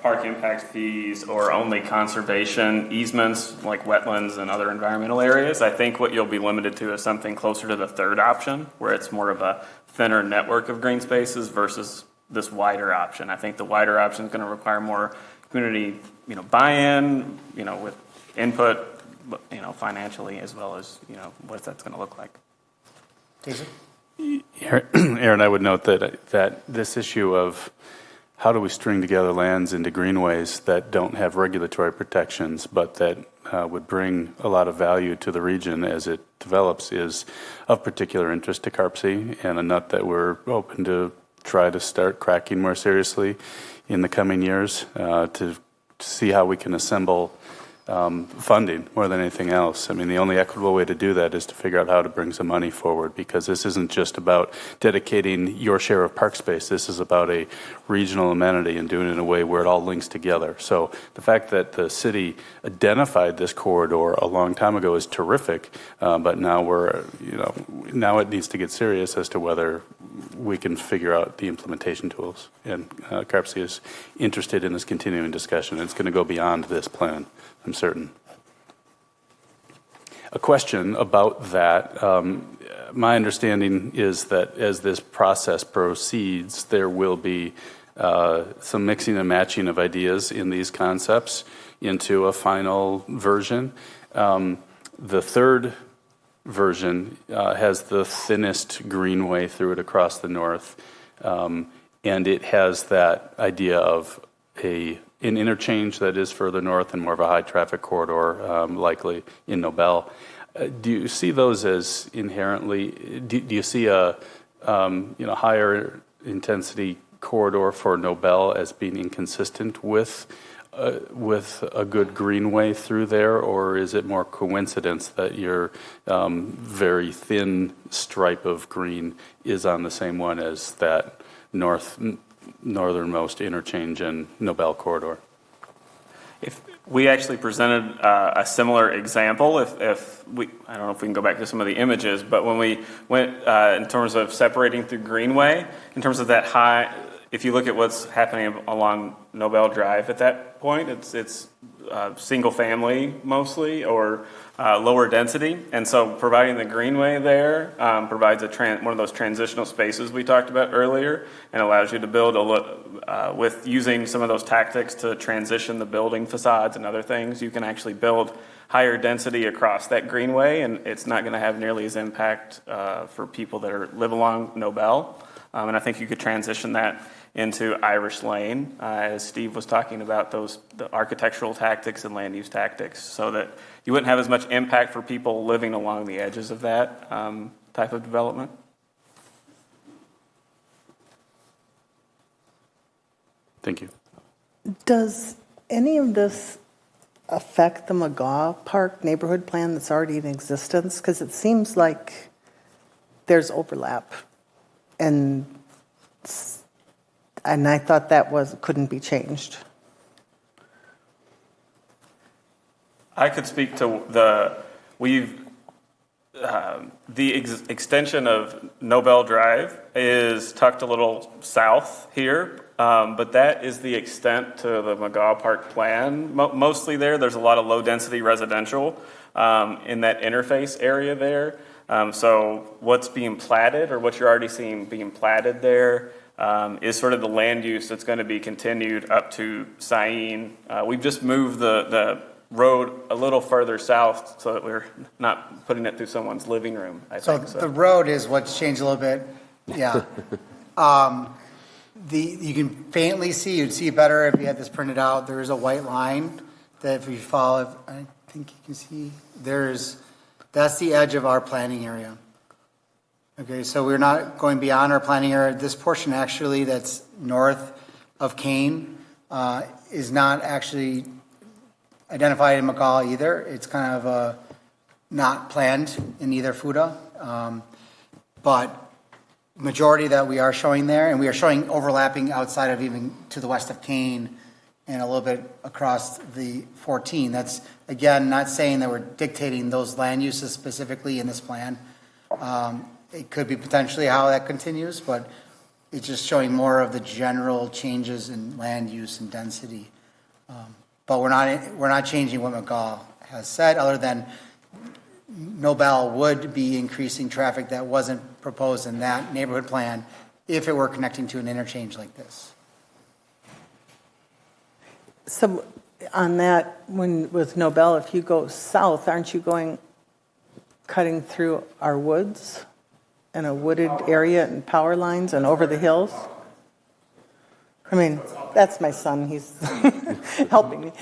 park impact fees or only conservation easements like wetlands and other environmental areas, I think what you'll be limited to is something closer to the third option, where it's more of a thinner network of green spaces versus this wider option. I think the wider option is going to require more community, buy-in, with input, financially, as well as, what that's going to look like. Jason? Aaron, I would note that this issue of how do we string together lands into greenways that don't have regulatory protections, but that would bring a lot of value to the region as it develops is of particular interest to CARPC, and a nut that we're open to try to start cracking more seriously in the coming years to see how we can assemble funding more than anything else. I mean, the only equitable way to do that is to figure out how to bring some money forward, because this isn't just about dedicating your share of park space. This is about a regional amenity and doing it in a way where it all links together. So the fact that the city identified this corridor a long time ago is terrific, but now now it needs to get serious as to whether we can figure out the implementation tools. And CARPC is interested in this continuing discussion. It's going to go beyond this plan, I'm certain. A question about that. My understanding is that as this process proceeds, there will be some mixing and matching of ideas in these concepts into a final version. The third version has the thinnest greenway through it across the north, and it has that idea of an interchange that is further north and more of a high traffic corridor, likely in Nobel. Do you see those as inherently? Do you see a higher intensity corridor for Nobel as being inconsistent with a good greenway through there, or is it more coincidence that your very thin stripe of green is on the same one as that northernmost interchange and Nobel corridor? If we actually presented a similar example, I don't know if we can go back to some of the images, but when we went in terms of separating through greenway, in terms of that high if you look at what's happening along Nobel Drive at that point, it's single family mostly, or lower density. And so providing the greenway there provides one of those transitional spaces we talked about earlier, and allows you to build with using some of those tactics to transition the building facades and other things. You can actually build higher density across that greenway, and it's not going to have nearly as impact for people that live along Nobel. And I think you could transition that into Irish Lane, as Steve was talking about the architectural tactics and land use tactics, so that you wouldn't have as much impact for people living along the edges of that type of development. Thank you. Does any of this affect the McGaw Park neighborhood plan that's already in existence? Because it seems like there's overlap, and I thought that couldn't be changed. I could speak to the extension of Nobel Drive is tucked a little south here, but that is the extent to the McGaw Park plan. Mostly there's a lot of low-density residential in that interface area there. So what's being platted, or what you're already seeing being platted there, is sort of the land use that's going to be continued up to Sain. We've just moved the road a little further south so that we're not putting it through someone's living room, I think. The road is what's changed a little bit. Yeah. You can faintly see, you'd see better if you had this printed out. There is a white line that if you follow, I think you can see, that's the edge of our planning area. Okay, so we're not going beyond our planning area. This portion actually that's north of Kane is not actually identified in McCall either. It's kind of not planned in either FUDA. But majority that we are showing there, and we are showing overlapping outside of even to the west of Kane and a little bit across the 14. That's, again, not saying that we're dictating those land uses specifically in this plan. It could be potentially how that continues, but it's just showing more of the general changes in land use and density. But we're not changing what McGaw has said, other than Nobel would be increasing traffic that wasn't proposed in that neighborhood plan if it were connecting to an interchange like this. So on that, with Nobel, if you go south, aren't you cutting through our woods and a wooded area and power lines and over the hills? I mean, that's my son. He's helping me,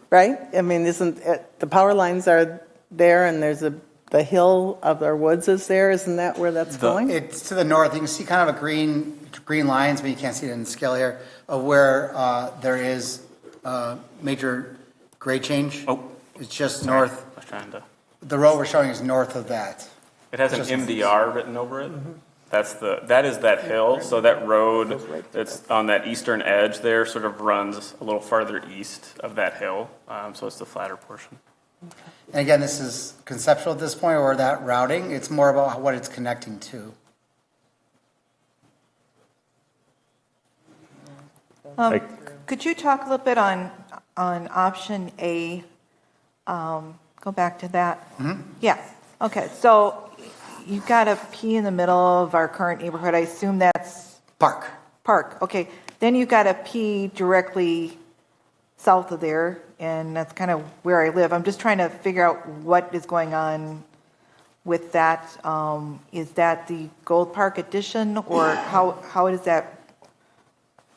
right? I mean, isn't it, the power lines are there, and there's the hill of our woods is there? Isn't that where that's going? It's to the north. You can see kind of a green lines, but you can't see it in the scale here, of where there is major grade change. Oh, it's just north. I was trying to. The road we're showing is north of that. It has an MDR written over it. Mm-hmm. That is that hill. So that road that's on that eastern edge there sort of runs a little farther east of that hill. So it's the flatter portion. Okay. And again, this is conceptual at this point, or that routing. It's more about what it's connecting to. Could you talk a little bit on option A? Go back to that. Mm-hmm. Yeah. Okay. So you've got a P in the middle of our current neighborhood. I assume that's Park. Okay. Then you've got a P directly south of there, and that's kind of where I live. I'm just trying to figure out what is going on with that. Is that the Gold Park addition, or how is that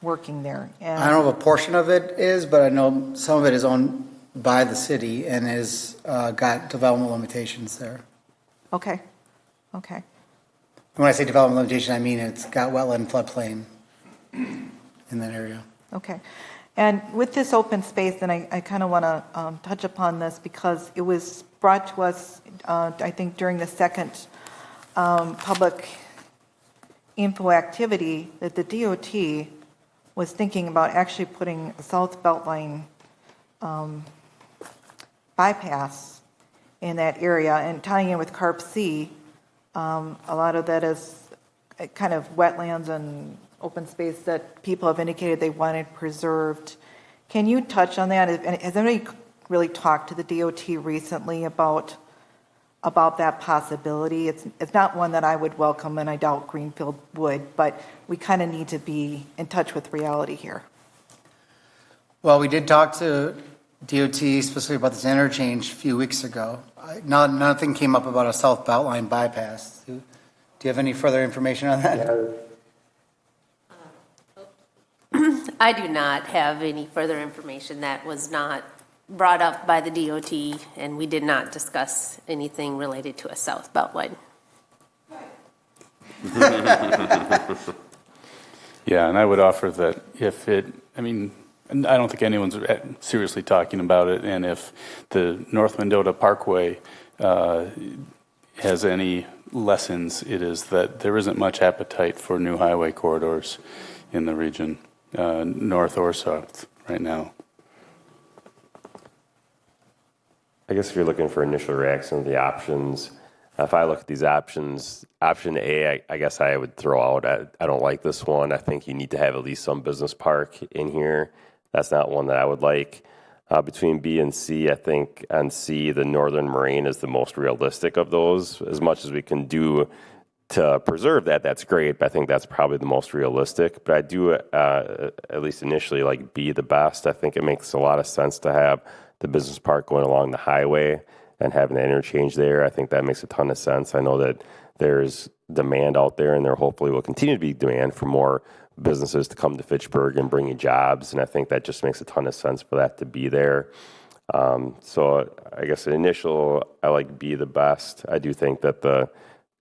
working there? And I don't know if a portion of it is, but I know some of it is owned by the city and is got development limitations there. Okay. When I say development limitation, I mean it's got wetland floodplain in that area. Okay. And with this open space, and I kind of want to touch upon this because it was brought to us, I think, during the second public info activity that the DOT was thinking about actually putting a South Beltline bypass in that area and tying in with Carp C. A lot of that is kind of wetlands and open space that people have indicated they wanted preserved. Can you touch on that? And has anybody really talked to the DOT recently about that possibility? It's not one that I would welcome, and I doubt Greenfield would, but we kind of need to be in touch with reality here. Well, we did talk to DOT specifically about this interchange a few weeks ago. Nothing came up about a South Beltline bypass. Do you have any further information on that? I do not have any further information. That was not brought up by the DOT, and we did not discuss anything related to a South Beltline. Yeah, and I would offer that and I don't think anyone's seriously talking about it, and if the North Mendota Parkway has any lessons, it is that there isn't much appetite for new highway corridors in the region, north or south, right now. I guess if you're looking for initial reaction to the options, if I look at these options, option A, I guess I would throw out, I don't like this one. I think you need to have at least some business park in here. That's not one that I would like. Between B and C, I think on C, the Northern Moraine is the most realistic of those. As much as we can do to preserve that, that's great, but I think that's probably the most realistic. But I do, at least initially, like B the best. I think it makes a lot of sense to have the business park going along the highway and having an interchange there. I think that makes a ton of sense. I know that there's demand out there, and there hopefully will continue to be demand for more businesses to come to Fitchburg and bring you jobs, and I think that just makes a ton of sense for that to be there. So I guess the initial, I like B the best. I do think that the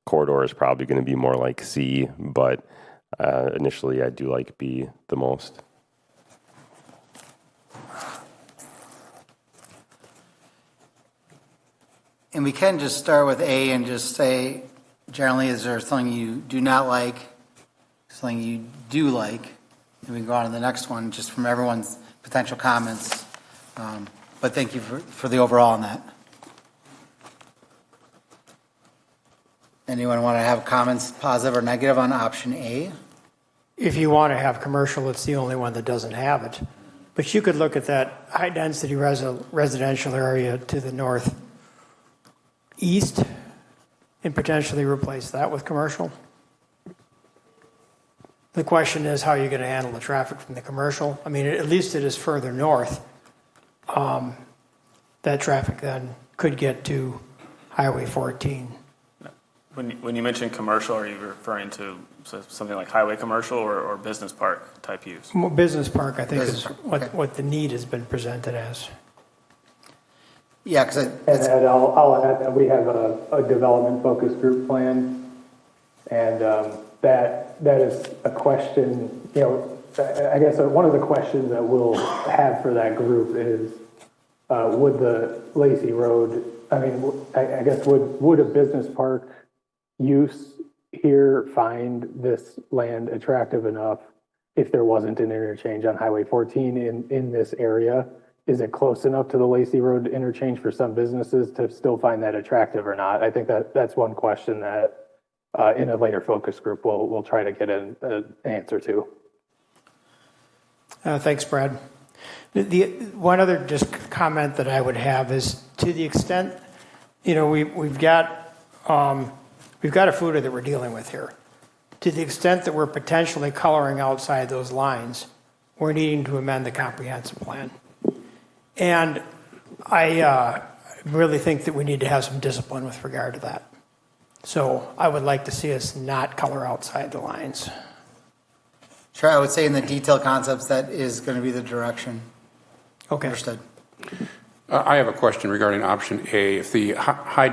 corridor is probably going to be more like C, but initially I do like B the most. And we can just start with A and just say, generally, is there something you do not like, something you do like? And we can go on to the next one just from everyone's potential comments. But thank you for the overall on that. Anyone want to have comments, positive or negative, on option A? If you want to have commercial, it's the only one that doesn't have it. But you could look at that high-density residential area to the northeast and potentially replace that with commercial. The question is, how are you going to handle the traffic from the commercial? I mean, at least it is further north. That traffic then could get to Highway 14. When you mention commercial, are you referring to something like highway commercial or business park type use? Well, business park, I think, is Okay. what the need has been presented as. Yeah, because And I'll add that we have a development focus group plan, and that is a question, I guess one of the questions that we'll have for that group is, would the Lacey Road, I guess, would a business park use here find this land attractive enough if there wasn't an interchange on Highway 14 in this area? Is it close enough to the Lacey Road interchange for some businesses to still find that attractive or not? I think that's one question that in a later focus group we'll try to get an answer to. Thanks, Brad. The one other just comment that I would have is, to the extent, we've got a footer that we're dealing with here. To the extent that we're potentially coloring outside those lines, we're needing to amend the comprehensive plan. And I really think that we need to have some discipline with regard to that. So I would like to see us not color outside the lines. sure, I would say in the detailed concepts, that is going to be the direction. Okay. Understood. I have a question regarding option A. If the high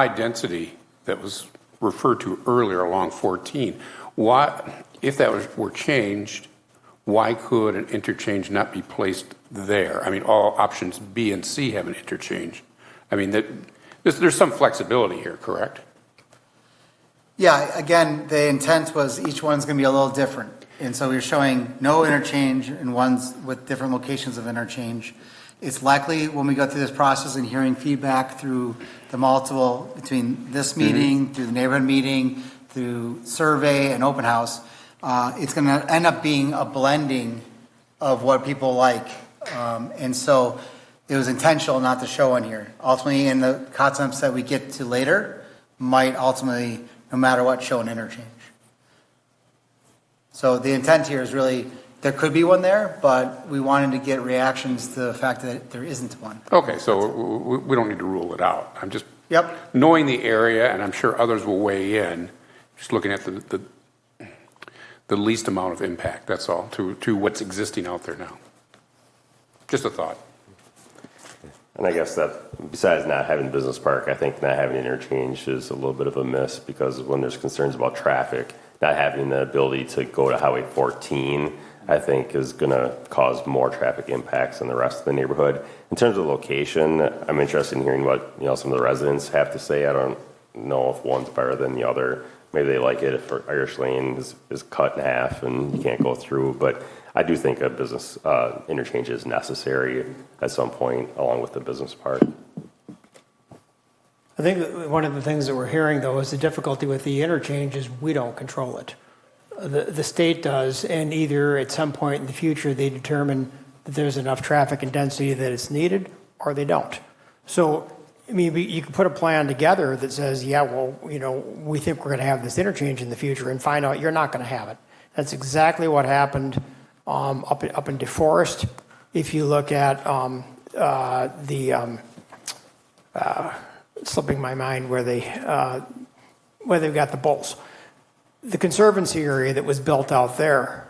density that was referred to earlier along 14, if that were changed, why could an interchange not be placed there? I mean, all options B and C have an interchange. I mean, there's some flexibility here, correct? Yeah, again, the intent was each one's going to be a little different. And so we're showing no interchange and ones with different locations of interchange. It's likely when we go through this process and hearing feedback through the multiple, between this meeting, through the neighborhood meeting, through survey and open house, it's going to end up being a blending of what people like. And so it was intentional not to show on here. Ultimately, in the concepts that we get to later, might ultimately, no matter what, show an interchange. So the intent here is really, there could be one there, but we wanted to get reactions to the fact that there isn't one. Okay, so we don't need to rule it out. I'm just Yep. knowing the area, and I'm sure others will weigh in, just looking at the least amount of impact, that's all, to what's existing out there now. Just a thought. And I guess that besides not having the business park, I think not having interchange is a little bit of a miss, because when there's concerns about traffic, not having the ability to go to Highway 14, I think is going to cause more traffic impacts in the rest of the neighborhood. In terms of location, I'm interested in hearing what some of the residents have to say. I don't know if one's better than the other. Maybe they like it if Irish Lane is cut in half and you can't go through, but I do think a business interchange is necessary at some point along with the business park. I think that one of the things that we're hearing, though, is the difficulty with the interchange is we don't control it. The state does, and either at some point in the future they determine that there's enough traffic and density that it's needed, or they don't. So, I mean, you can put a plan together that says, yeah, well, we think we're going to have this interchange in the future, and find out you're not going to have it. That's exactly what happened up in DeForest. If you look at slipping my mind where they've got the bulls. The Conservancy area that was built out there,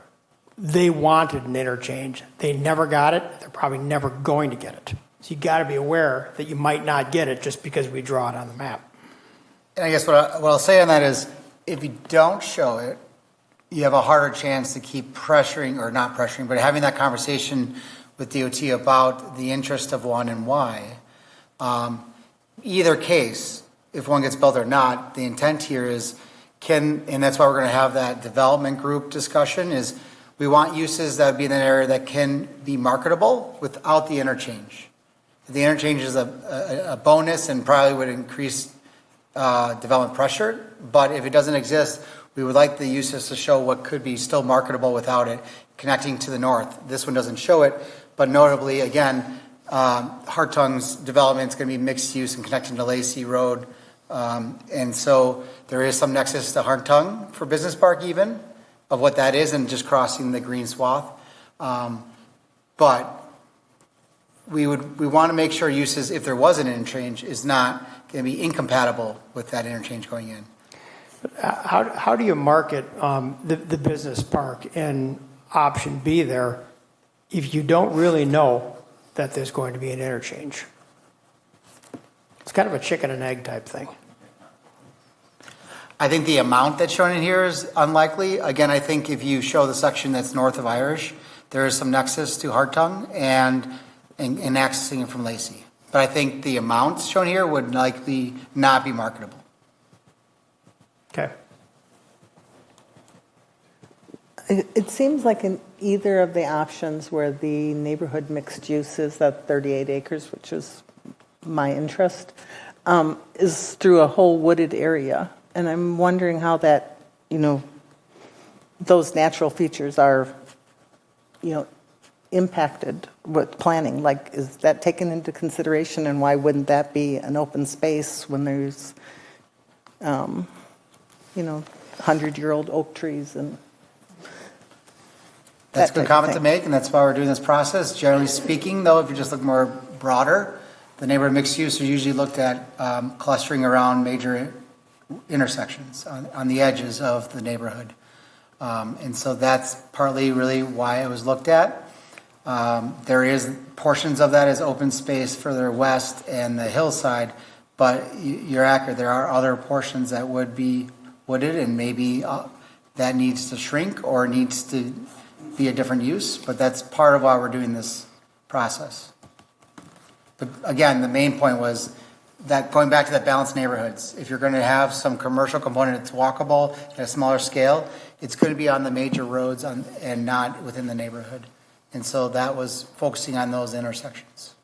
they wanted an interchange. They never got it. They're probably never going to get it. So you got to be aware that you might not get it just because we draw it on the map. And I guess what I'll say on that is, if you don't show it, you have a harder chance to keep pressuring, or not pressuring, but having that conversation with DOT about the interest of one and why. Either case, if one gets built or not, the intent here is and that's why we're going to have that development group discussion, is we want uses that would be in an area that can be marketable without the interchange. The interchange is a bonus and probably would increase development pressure, but if it doesn't exist, we would like the uses to show what could be still marketable without it, connecting to the north. This one doesn't show it, but notably, again, Hartung's development is going to be mixed use and connecting to Lacey Road. And so there is some nexus to Hartung for business park even, of what that is, and just crossing the green swath. But we want to make sure uses, if there was an interchange, is not going to be incompatible with that interchange going in. How do you market the business park and option B there if you don't really know that there's going to be an interchange? It's kind of a chicken and egg type thing. I think the amount that's shown in here is unlikely. Again, I think if you show the section that's north of Irish, there is some nexus to Hartung and accessing it from Lacey. But I think the amounts shown here would likely not be marketable. Okay. It seems like in either of the options where the neighborhood mixed use is that 38 acres, which is my interest, is through a whole wooded area. And I'm wondering how that, those natural features are, impacted with planning. Like, is that taken into consideration, and why wouldn't that be an open space when there's, 100-year-old oak trees and That's a good comment to make, and that's why we're doing this process. Generally speaking, though, if you just look more broader, the neighborhood mixed use are usually looked at clustering around major intersections on the edges of the neighborhood. And so that's partly really why it was looked at. There is portions of that as open space further west and the hillside, but you're accurate. There are other portions that would be wooded, and maybe that needs to shrink or needs to be a different use, but that's part of why we're doing this process. But again, the main point was that going back to that balanced neighborhoods, if you're going to have some commercial component that's walkable at a smaller scale, it's going to be on the major roads and not within the neighborhood. And so that was focusing on those intersections.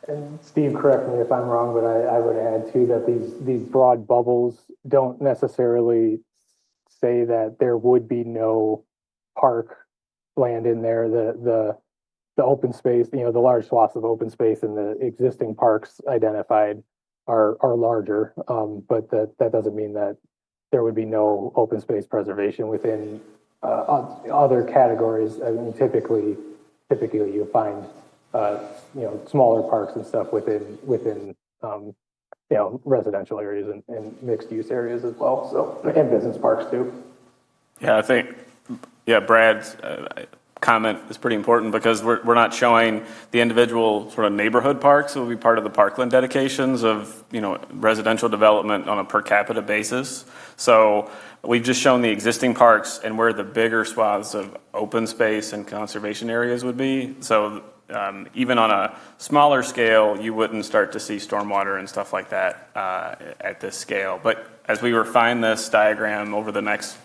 And Steve, correct me if I'm wrong, but I would add too that these broad bubbles don't necessarily say that there would be no park land in there. The open space, the large swaths of open space in the existing parks identified are larger, but that doesn't mean that there would be no open space preservation within other categories. I mean, typically you find smaller parks and stuff within residential areas and mixed use areas as well. So, and business parks too. Yeah, I think, Brad's comment is pretty important because we're not showing the individual sort of neighborhood parks. It will be part of the parkland dedications of, residential development on a per capita basis. So we've just shown the existing parks and where the bigger swaths of open space and conservation areas would be. So even on a smaller scale, you wouldn't start to see stormwater and stuff like that at this scale. But as we refine this diagram over the next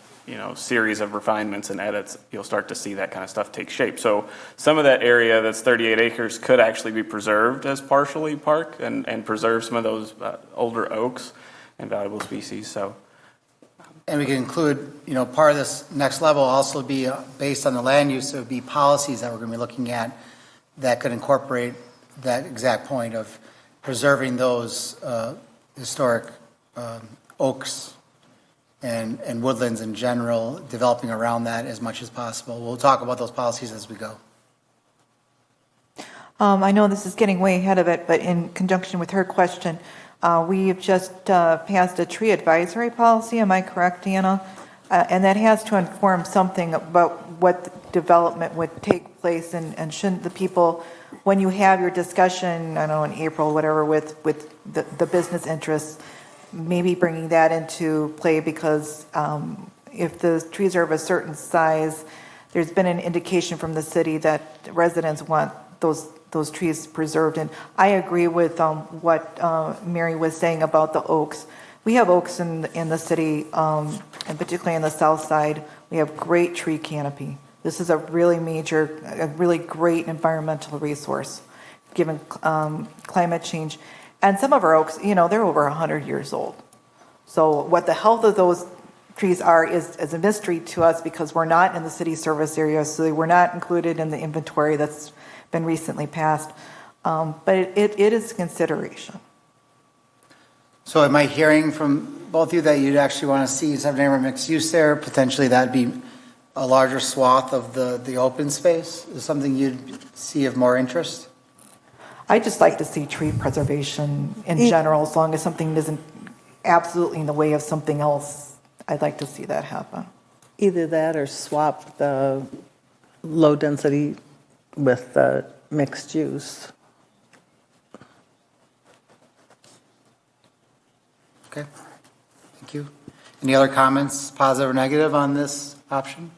series of refinements and edits, you'll start to see that kind of stuff take shape. So some of that area that's 38 acres could actually be preserved as partially park and preserve some of those older oaks and valuable species. So, And we can include, part of this next level also be based on the land use. It would be policies that we're going to be looking at that could incorporate that exact point of preserving those historic oaks and woodlands in general, developing around that as much as possible. We'll talk about those policies as we go. I know this is getting way ahead of it, but in conjunction with her question, we've just passed a tree advisory policy. Am I correct, Anna? And that has to inform something about what development would take place, and shouldn't the people, when you have your discussion, I don't know, in April, whatever, with the business interests, maybe bringing that into play, because if the trees are of a certain size, there's been an indication from the city that residents want those trees preserved. And I agree with what Mary was saying about the oaks. We have oaks in the city, and particularly on the south side. We have great tree canopy. This is a really great environmental resource, given climate change. And some of our oaks, they're over 100 years old. So what the health of those trees are is a mystery to us, because we're not in the city service area, so they were not included in the inventory that's been recently passed. But it is a consideration. So am I hearing from both of you that you'd actually want to see some neighborhood mixed use there? Potentially that'd be a larger swath of the open space? Is something you'd see of more interest? I just like to see tree preservation in general, as long as something isn't absolutely in the way of something else. I'd like to see that happen. Either that or swap the low density with the mixed use. Okay, thank you. Any other comments, positive or negative, on this option?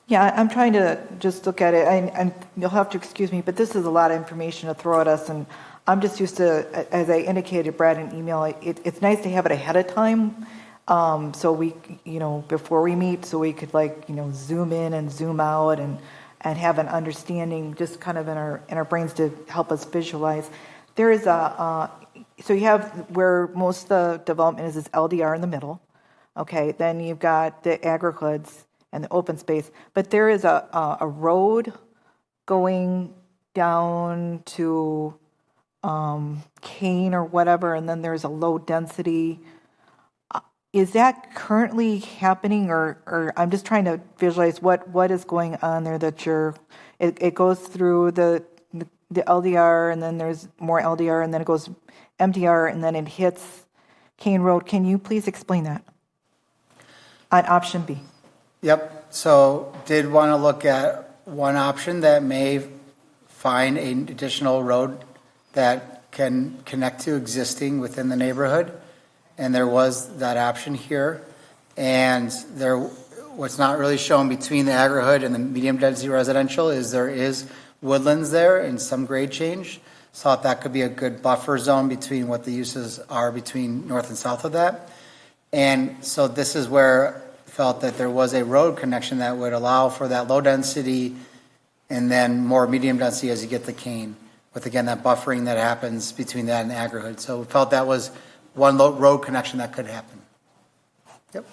Yeah, I'm trying to just look at it, and you'll have to excuse me, but this is a lot of information to throw at us, and I'm just used to, as I indicated, Brad, in email, it's nice to have it ahead of time, so we, before we meet, so we could zoom in and zoom out and have an understanding, just kind of in our brains, to help us visualize. There is so you have where most of the development is LDR in the middle, okay? Then you've got the agri-hoods and the open space, but there is a road going down to Kane or whatever, and then there's a low density. Is that currently happening, or I'm just trying to visualize what is going on there, that it goes through the LDR, and then there's more LDR, and then it goes MDR, and then it hits Kane Road. Can you please explain that on option B? Yep, so did want to look at one option that may find an additional road that can connect to existing within the neighborhood. And there was that option here. And what's not really shown between the agri-hood and the medium density residential is there is woodlands there and some grade change. Thought that could be a good buffer zone between what the uses are between north and south of that. And so this is where felt that there was a road connection that would allow for that low density and then more medium density as you get to Kane, with again that buffering that happens between that and Agri-Hood. So we felt that was one road connection that could happen. Yep.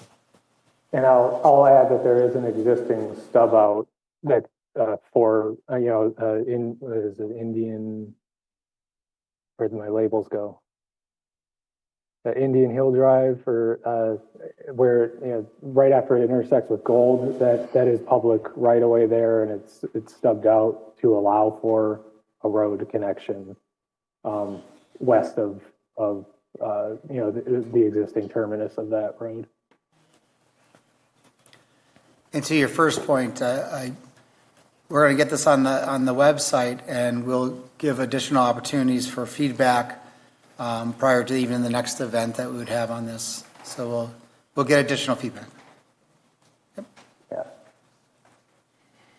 And I'll add that there is an existing stub out that for in what is it, Indian, where did my labels go? Indian Hill Drive, or where right after it intersects with Gold, that is public right away there, and it's stubbed out to allow for a road connection west of the existing terminus of that road. And to your first point, we're going to get this on the website, and we'll give additional opportunities for feedback prior to even the next event that we would have on this. So we'll get additional feedback. Yep. Yeah.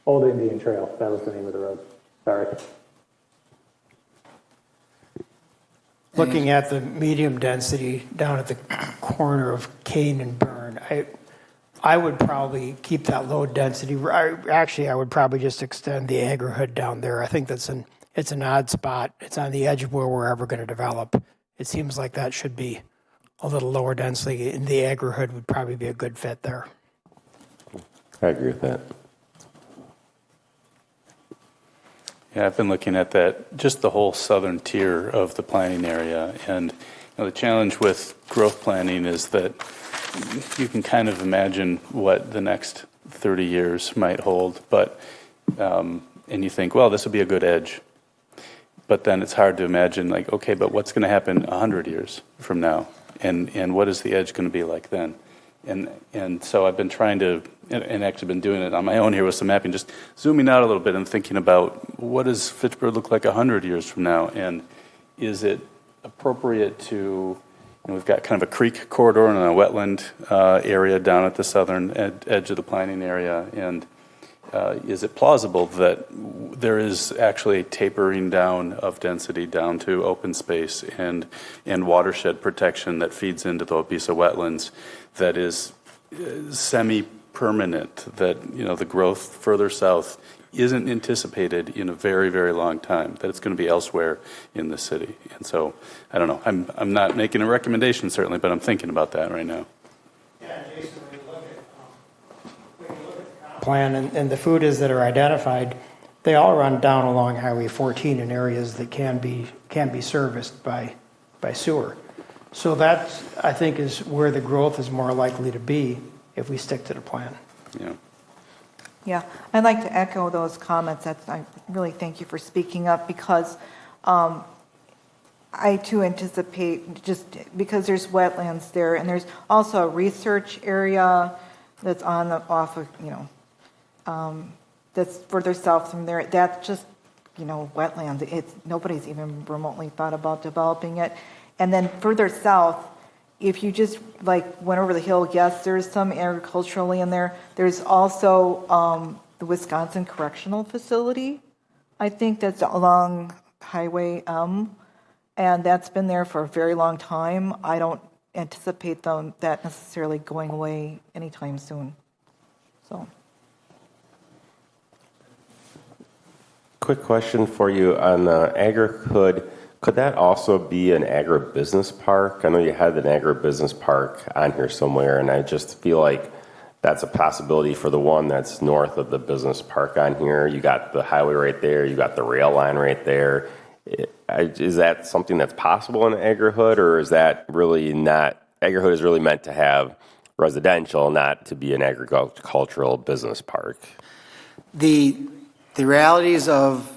Old Indian Trail, that was the name of the road. Sorry. Looking at the medium density down at the corner of Kane and Burn, I would probably keep that low density. Actually, I would probably just extend the Agri-Hood down there. I think it's an odd spot. It's on the edge of where we're ever going to develop. It seems like that should be a little lower density, and the Agri-Hood would probably be a good fit there. I agree with that. Yeah, I've been looking at that, just the whole southern tier of the planning area. And the challenge with growth planning is that you can kind of imagine what the next 30 years might hold, but and you think, well, this would be a good edge. But then it's hard to imagine, like, okay, but what's going to happen 100 years from now? And what is the edge going to be like then? And so I've been trying to, and actually been doing it on my own here with some mapping, just zooming out a little bit and thinking about what does Fitchburg look like 100 years from now? And is it appropriate to, we've got kind of a creek corridor and a wetland area down at the southern edge of the planning area. And is it plausible that there is actually a tapering down of density down to open space and watershed protection that feeds into the Opisa wetlands that is semi-permanent, that the growth further south isn't anticipated in a very, very long time, that it's going to be elsewhere in the city? And so, I don't know, I'm not making a recommendation certainly, but I'm thinking about that right now. Yeah, Jason, when you look at the plan and the foodies that are identified, they all run down along Highway 14 in areas that can be serviced by sewer. So that, I think, is where the growth is more likely to be if we stick to the plan. Yeah. Yeah, I'd like to echo those comments. I really thank you for speaking up, because I too anticipate, just because there's wetlands there, and there's also a research area that's off of, that's further south from there. That's just, wetlands. Nobody's even remotely thought about developing it. And then further south, if you just went over the hill, yes, there's some agricultural land there. There's also the Wisconsin Correctional Facility. I think that's along Highway M, and that's been there for a very long time. I don't anticipate that necessarily going away anytime soon. So. Quick question for you on the Agri-Hood. Could that also be an agribusiness park? I know you had an agribusiness park on here somewhere, and I just feel like that's a possibility for the one that's north of the business park on here. You got the highway right there. You got the rail line right there. Is that something that's possible in Agri-Hood, or is that really not? Agri-Hood is really meant to have residential, not to be an agricultural business park. The realities of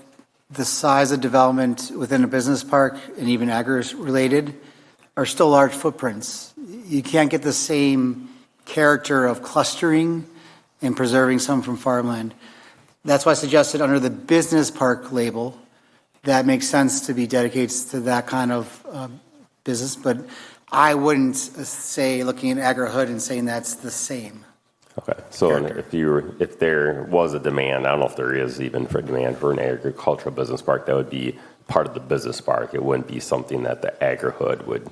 the size of development within a business park and even agri-related are still large footprints. You can't get the same character of clustering and preserving some from farmland. That's why I suggested under the business park label, that makes sense to be dedicated to that kind of business. But I wouldn't say looking at Agri-Hood and saying that's the same. Okay, so if there was a demand, I don't know if there is even for demand for an agricultural business park, that would be part of the business park. It wouldn't be something that the Agri-Hood would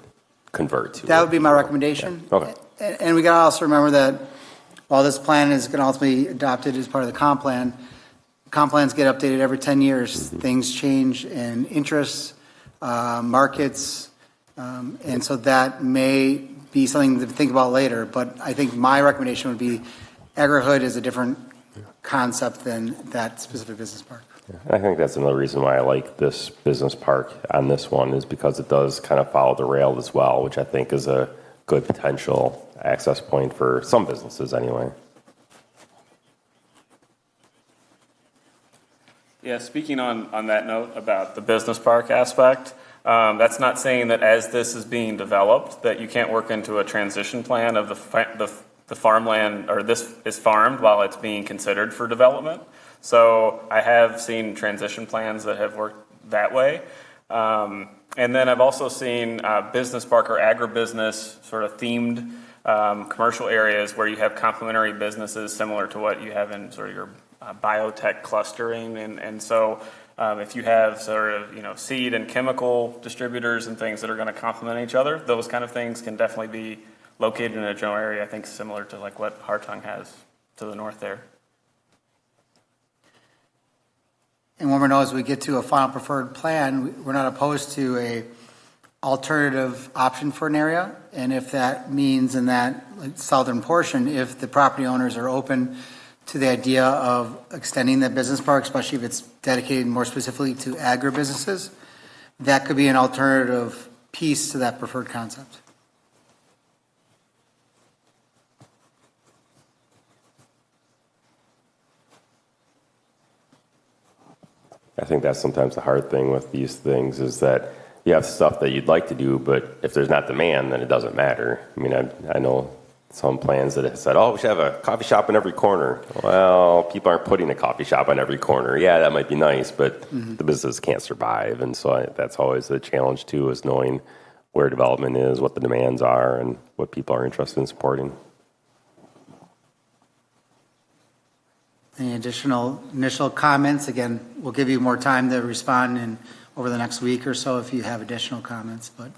convert to. That would be my recommendation. Yeah. Okay. And we got to also remember that while this plan is going to ultimately be adopted as part of the comp plans get updated every 10 years. Things change in interests, markets, and so that may be something to think about later. But I think my recommendation would be agri-hood is a different concept than that specific business park. I think that's another reason why I like this business park on this one is because it does kind of follow the rail as well, which I think is a good potential access point for some businesses anyway. Yeah, speaking on that note about the business park aspect, that's not saying that as this is being developed that you can't work into a transition plan of the farmland, or this is farmed while it's being considered for development. So I have seen transition plans that have worked that way. And then I've also seen business park or agribusiness sort of themed commercial areas where you have complementary businesses similar to what you have in sort of your biotech clustering. And so if you have sort of, seed and chemical distributors and things that are going to complement each other, those kind of things can definitely be located in a general area, I think similar to like what Hartung has to the north there. And one more note, as we get to a final preferred plan, we're not opposed to a alternative option for an area. And if that means in that southern portion, if the property owners are open to the idea of extending the business park, especially if it's dedicated more specifically to agribusinesses, that could be an alternative piece to that preferred concept. I think that's sometimes the hard thing with these things is that you have stuff that you'd like to do, but if there's not demand, then it doesn't matter. I mean, I know some plans that have said, we should have a coffee shop in every corner. Well, people aren't putting a coffee shop on every corner. Yeah, that might be nice, but the business can't survive. And so that's always the challenge, too, is knowing where development is, what the demands are, and what people are interested in supporting. Any additional initial comments? Again, we'll give you more time to respond over the next week or so if you have additional comments, but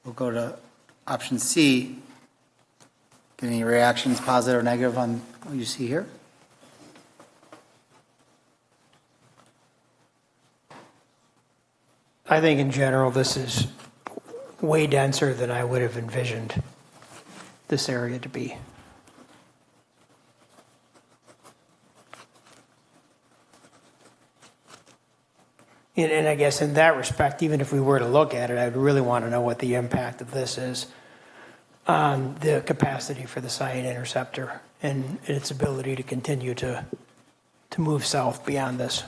we'll go to option C. Get any reactions, positive or negative, on what you see here? I think in general, this is way denser than I would have envisioned this area to be. And I guess in that respect, even if we were to look at it, I'd really want to know what the impact of this is on the capacity for the Cyan interceptor and its ability to continue to move south beyond this.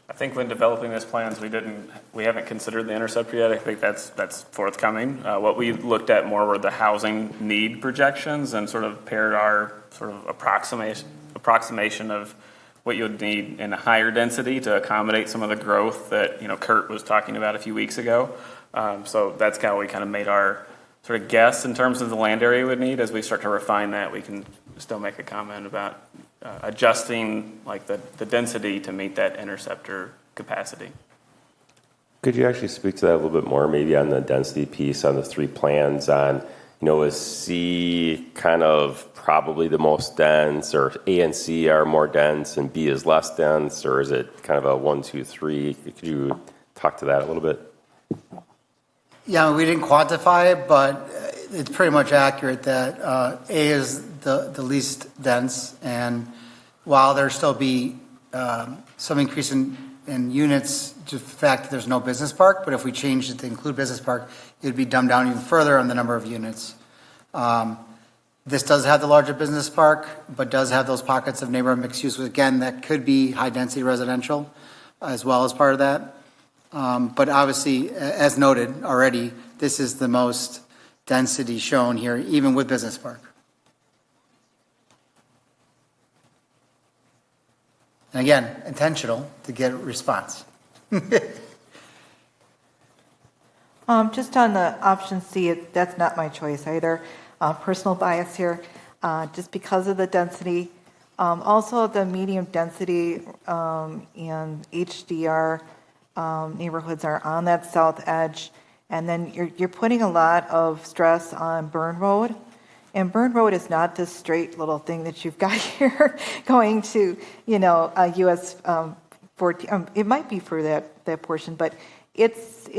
I think when developing these plans, we haven't considered the interceptor yet. I think that's forthcoming. What we looked at more were the housing need projections and sort of paired our sort of approximation of what you would need in a higher density to accommodate some of the growth that Kurt was talking about a few weeks ago. So that's how we kind of made our sort of guess in terms of the land area we would need. As we start to refine that, we can still make a comment about adjusting like the density to meet that interceptor capacity. Could you actually speak to that a little bit more, maybe on the density piece on the three plans on, is C kind of probably the most dense, or A and C are more dense and B is less dense, or is it kind of a 1, 2, 3? Could you talk to that a little bit? Yeah, we didn't quantify it, but it's pretty much accurate that A is the least dense, and while there still be some increase in units, just the fact that there's no business park, but if we changed it to include business park, it would be dumbed down even further on the number of units. This does have the larger business park, but does have those pockets of neighborhood mixed use, which again, that could be high density residential as well as part of that. But obviously, as noted already, this is the most density shown here, even with business park. And again, intentional to get a response. Just on the option C, that's not my choice either. Personal bias here, just because of the density. Also, the medium density and HDR neighborhoods are on that south edge. And then you're putting a lot of stress on Burn Road. And Burn Road is not this straight little thing that you've got here going to, US 14. It might be for that portion, but it's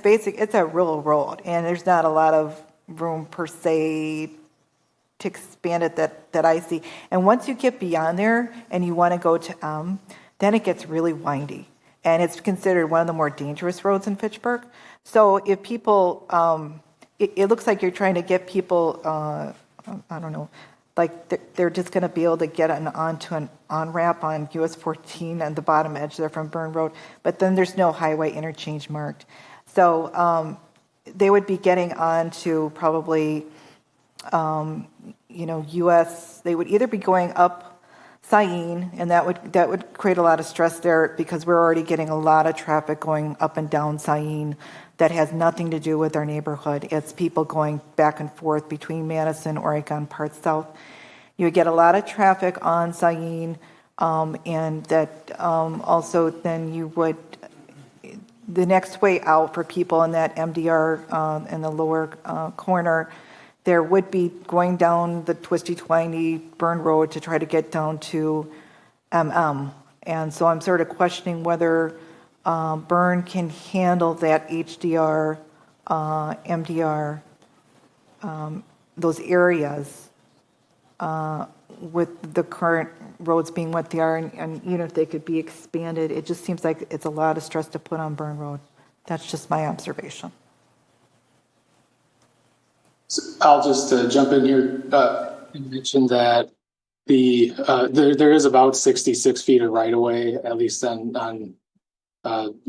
basic. It's a rural road, and there's not a lot of room per se to expand it that I see. And once you get beyond there and you want to go to then it gets really windy. And it's considered one of the more dangerous roads in Fitchburg. So if people, it looks like you're trying to get people, I don't know, like they're just going to be able to get onto an on-ramp on US 14 on the bottom edge there from Burn Road, but then there's no highway interchange marked. So they would be getting onto probably, US, they would either be going up Syene, and that would create a lot of stress there because we're already getting a lot of traffic going up and down Syene that has nothing to do with our neighborhood. It's people going back and forth between Madison, Oregon, parts south. You would get a lot of traffic on Syene, and that also then you would, the next way out for people in that MDR in the lower corner, there would be going down the twisty-twiney Burn Road to try to get down to MM. And so I'm sort of questioning whether Burn can handle that HDR, MDR, those areas with the current roads being what they are, and even if they could be expanded, it just seems like it's a lot of stress to put on Burn Road. That's just my observation. So I'll just jump in here and mention that there is about 66 feet of right of way, at least on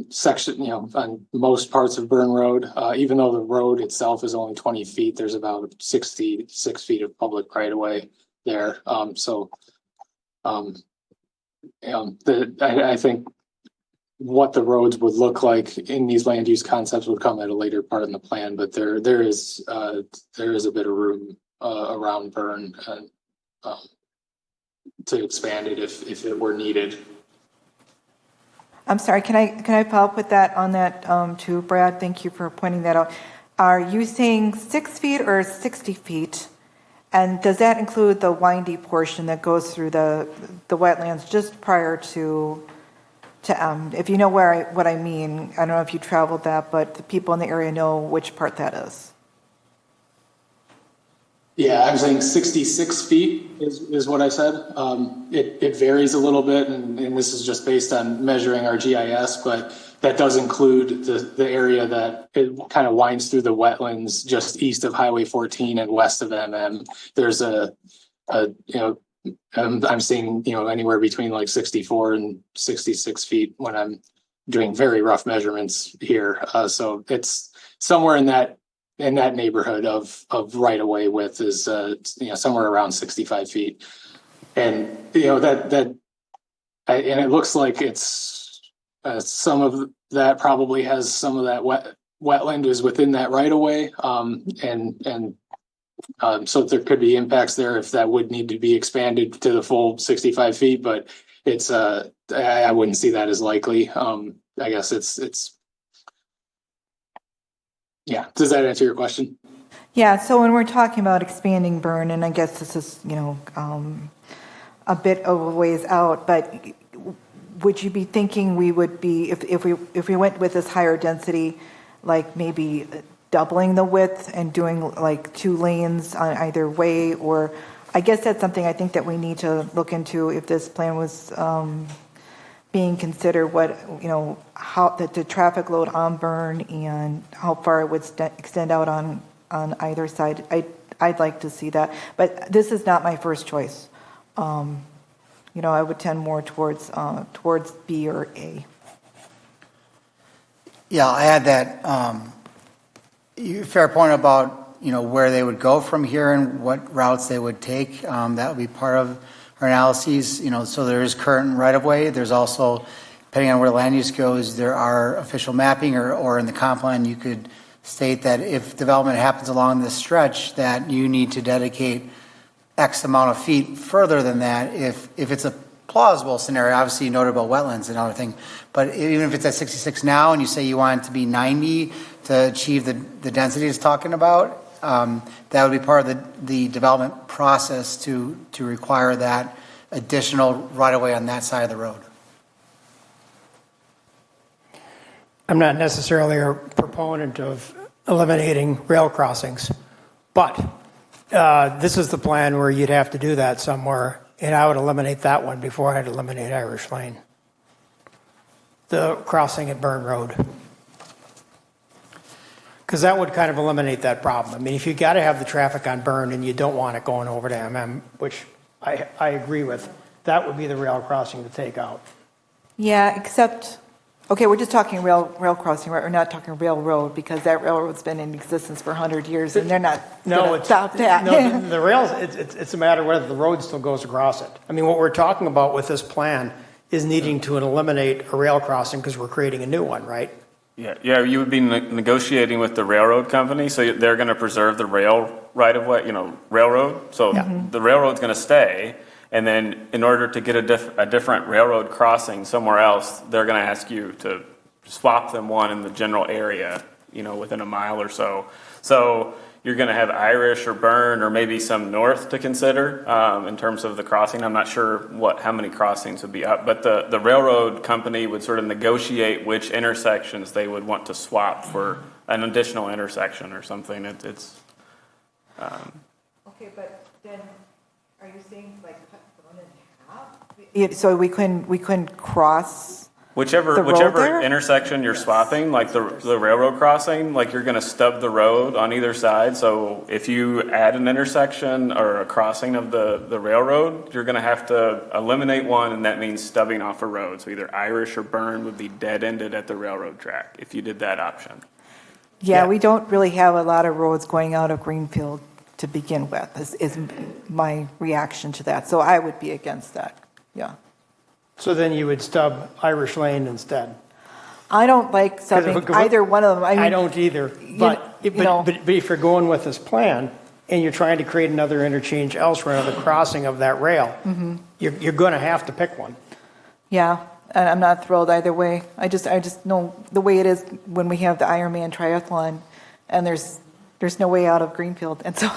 section, on most parts of Burn Road. Even though the road itself is only 20 feet, there's about 66 feet of public right of way there. I think what the roads would look like in these land use concepts would come at a later part in the plan, but there is a bit of room around Burn to expand it if it were needed. I'm sorry, can I follow up with that on that too, Brad? Thank you for pointing that out. Are you saying 6 feet or 60 feet? And does that include the windy portion that goes through the wetlands just prior to if you know what I mean? I don't know if you traveled that, but the people in the area know which part that is. Yeah, I'm saying 66 feet is what I said. It varies a little bit, and this is just based on measuring our GIS, but that does include the area that it kind of winds through the wetlands just east of Highway 14 and west of MM. There's I'm seeing, anywhere between like 64 and 66 feet when I'm doing very rough measurements here. So it's somewhere in that neighborhood of right of way width is, somewhere around 65 feet. And, and it looks like it's some of that probably has some of that wetland is within that right of way. So there could be impacts there if that would need to be expanded to the full 65 feet, but it's I wouldn't see that as likely. I guess it's yeah. Does that answer your question? Yeah. So when we're talking about expanding Burn, and I guess this is a bit of a ways out, but would you be thinking we would be if we went with this higher density, like maybe doubling the width and doing like 2 lanes on either way? Or I guess that's something I think that we need to look into if this plan was being considered, what, how the traffic load on Burn and how far it would extend out on either side. I'd like to see that, but this is not my first choice. I would tend more towards B or A. Yeah, I had that fair point about where they would go from here and what routes they would take. That would be part of our analyses. So there is current right of way. There's also, depending on where land use goes, there are official mapping or in the comp plan you could state that if development happens along this stretch, that you need to dedicate X amount of feet further than that if it's a plausible scenario. Obviously, you noted about wetlands and other thing, but even if it's at 66 now and you say you want it to be 90 to achieve the density it's talking about, that would be part of the development process to require that additional right-of-way on that side of the road. I'm not necessarily a proponent of eliminating rail crossings, but this is the plan where you'd have to do that somewhere, and I would eliminate that one before I'd eliminate Irish Lane. The crossing at Burn Road. Because that would kind of eliminate that problem. I mean, if you got to have the traffic on Burn and you don't want it going over to MM, which I agree with, that would be the rail crossing to take out. Yeah, except, okay, we're just talking rail crossing, right? We're not talking railroad, because that railroad's been in existence for 100 years, and they're not going to stop that. No, the rails, it's a matter of whether the road still goes across it. I mean, what we're talking about with this plan is needing to eliminate a rail crossing because we're creating a new one, right? Yeah, you would be negotiating with the railroad company, so they're going to preserve the rail right-of-way, railroad. So the railroad's going to stay, and then in order to get a different railroad crossing somewhere else, they're going to ask you to swap them one in the general area, within a mile or so. So you're going to have Irish or Burn or maybe some north to consider in terms of the crossing. I'm not sure how many crossings would be up, but the railroad company would sort of negotiate which intersections they would want to swap for an additional intersection or something. Okay, but then are you saying like cut Burn in half? So we couldn't cross Whichever there? intersection you're swapping, like the railroad crossing, like you're going to stub the road on either side. So if you add an intersection or a crossing of the railroad, you're going to have to eliminate one, and that means stubbing off a road. So either Irish or Burn would be dead-ended at the railroad track if you did that option. Yeah, we don't really have a lot of roads going out of Greenfield to begin with, is my reaction to that. So I would be against that, yeah. So then you would stub Irish Lane instead. I don't like subbing either one of them. I don't either. But if you're going with this plan and you're trying to create another interchange elsewhere, another crossing of that rail, you're going to have to pick one. Yeah, and I'm not thrilled either way. I just know the way it is when we have the Ironman triathlon, and there's no way out of Greenfield, and so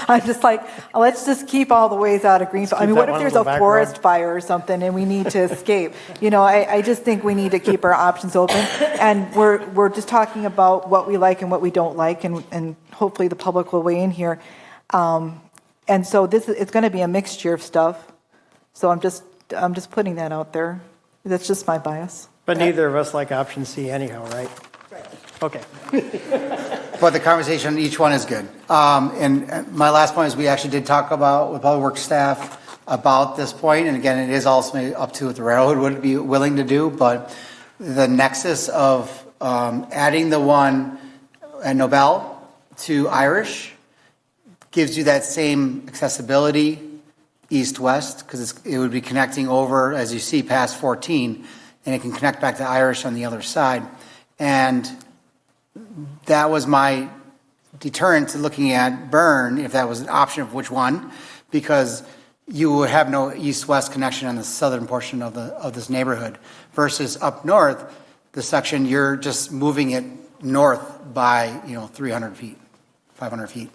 I'm just like, let's just keep all the ways out of Greenfield. I mean, what if there's a forest fire or something and we need to escape? I just think we need to keep our options open, and we're just talking about what we like and what we don't like, and hopefully the public will weigh in here. And so it's going to be a mixture of stuff. So I'm just putting that out there. That's just my bias. But neither of us like option C anyhow, right? Right. Okay. But the conversation, each one is good. And my last point is we actually did talk about with Public Works staff about this point. And again, it is also up to what the railroad would be willing to do. But the nexus of adding the one at Nobel to Irish gives you that same accessibility east-west, because it would be connecting over, as you see, past 14, and it can connect back to Irish on the other side. And that was my deterrent to looking at Burn, if that was an option of which one, because you would have no east-west connection on the southern portion of this neighborhood, versus up north, the section, you're just moving it north by 300 feet, 500 feet.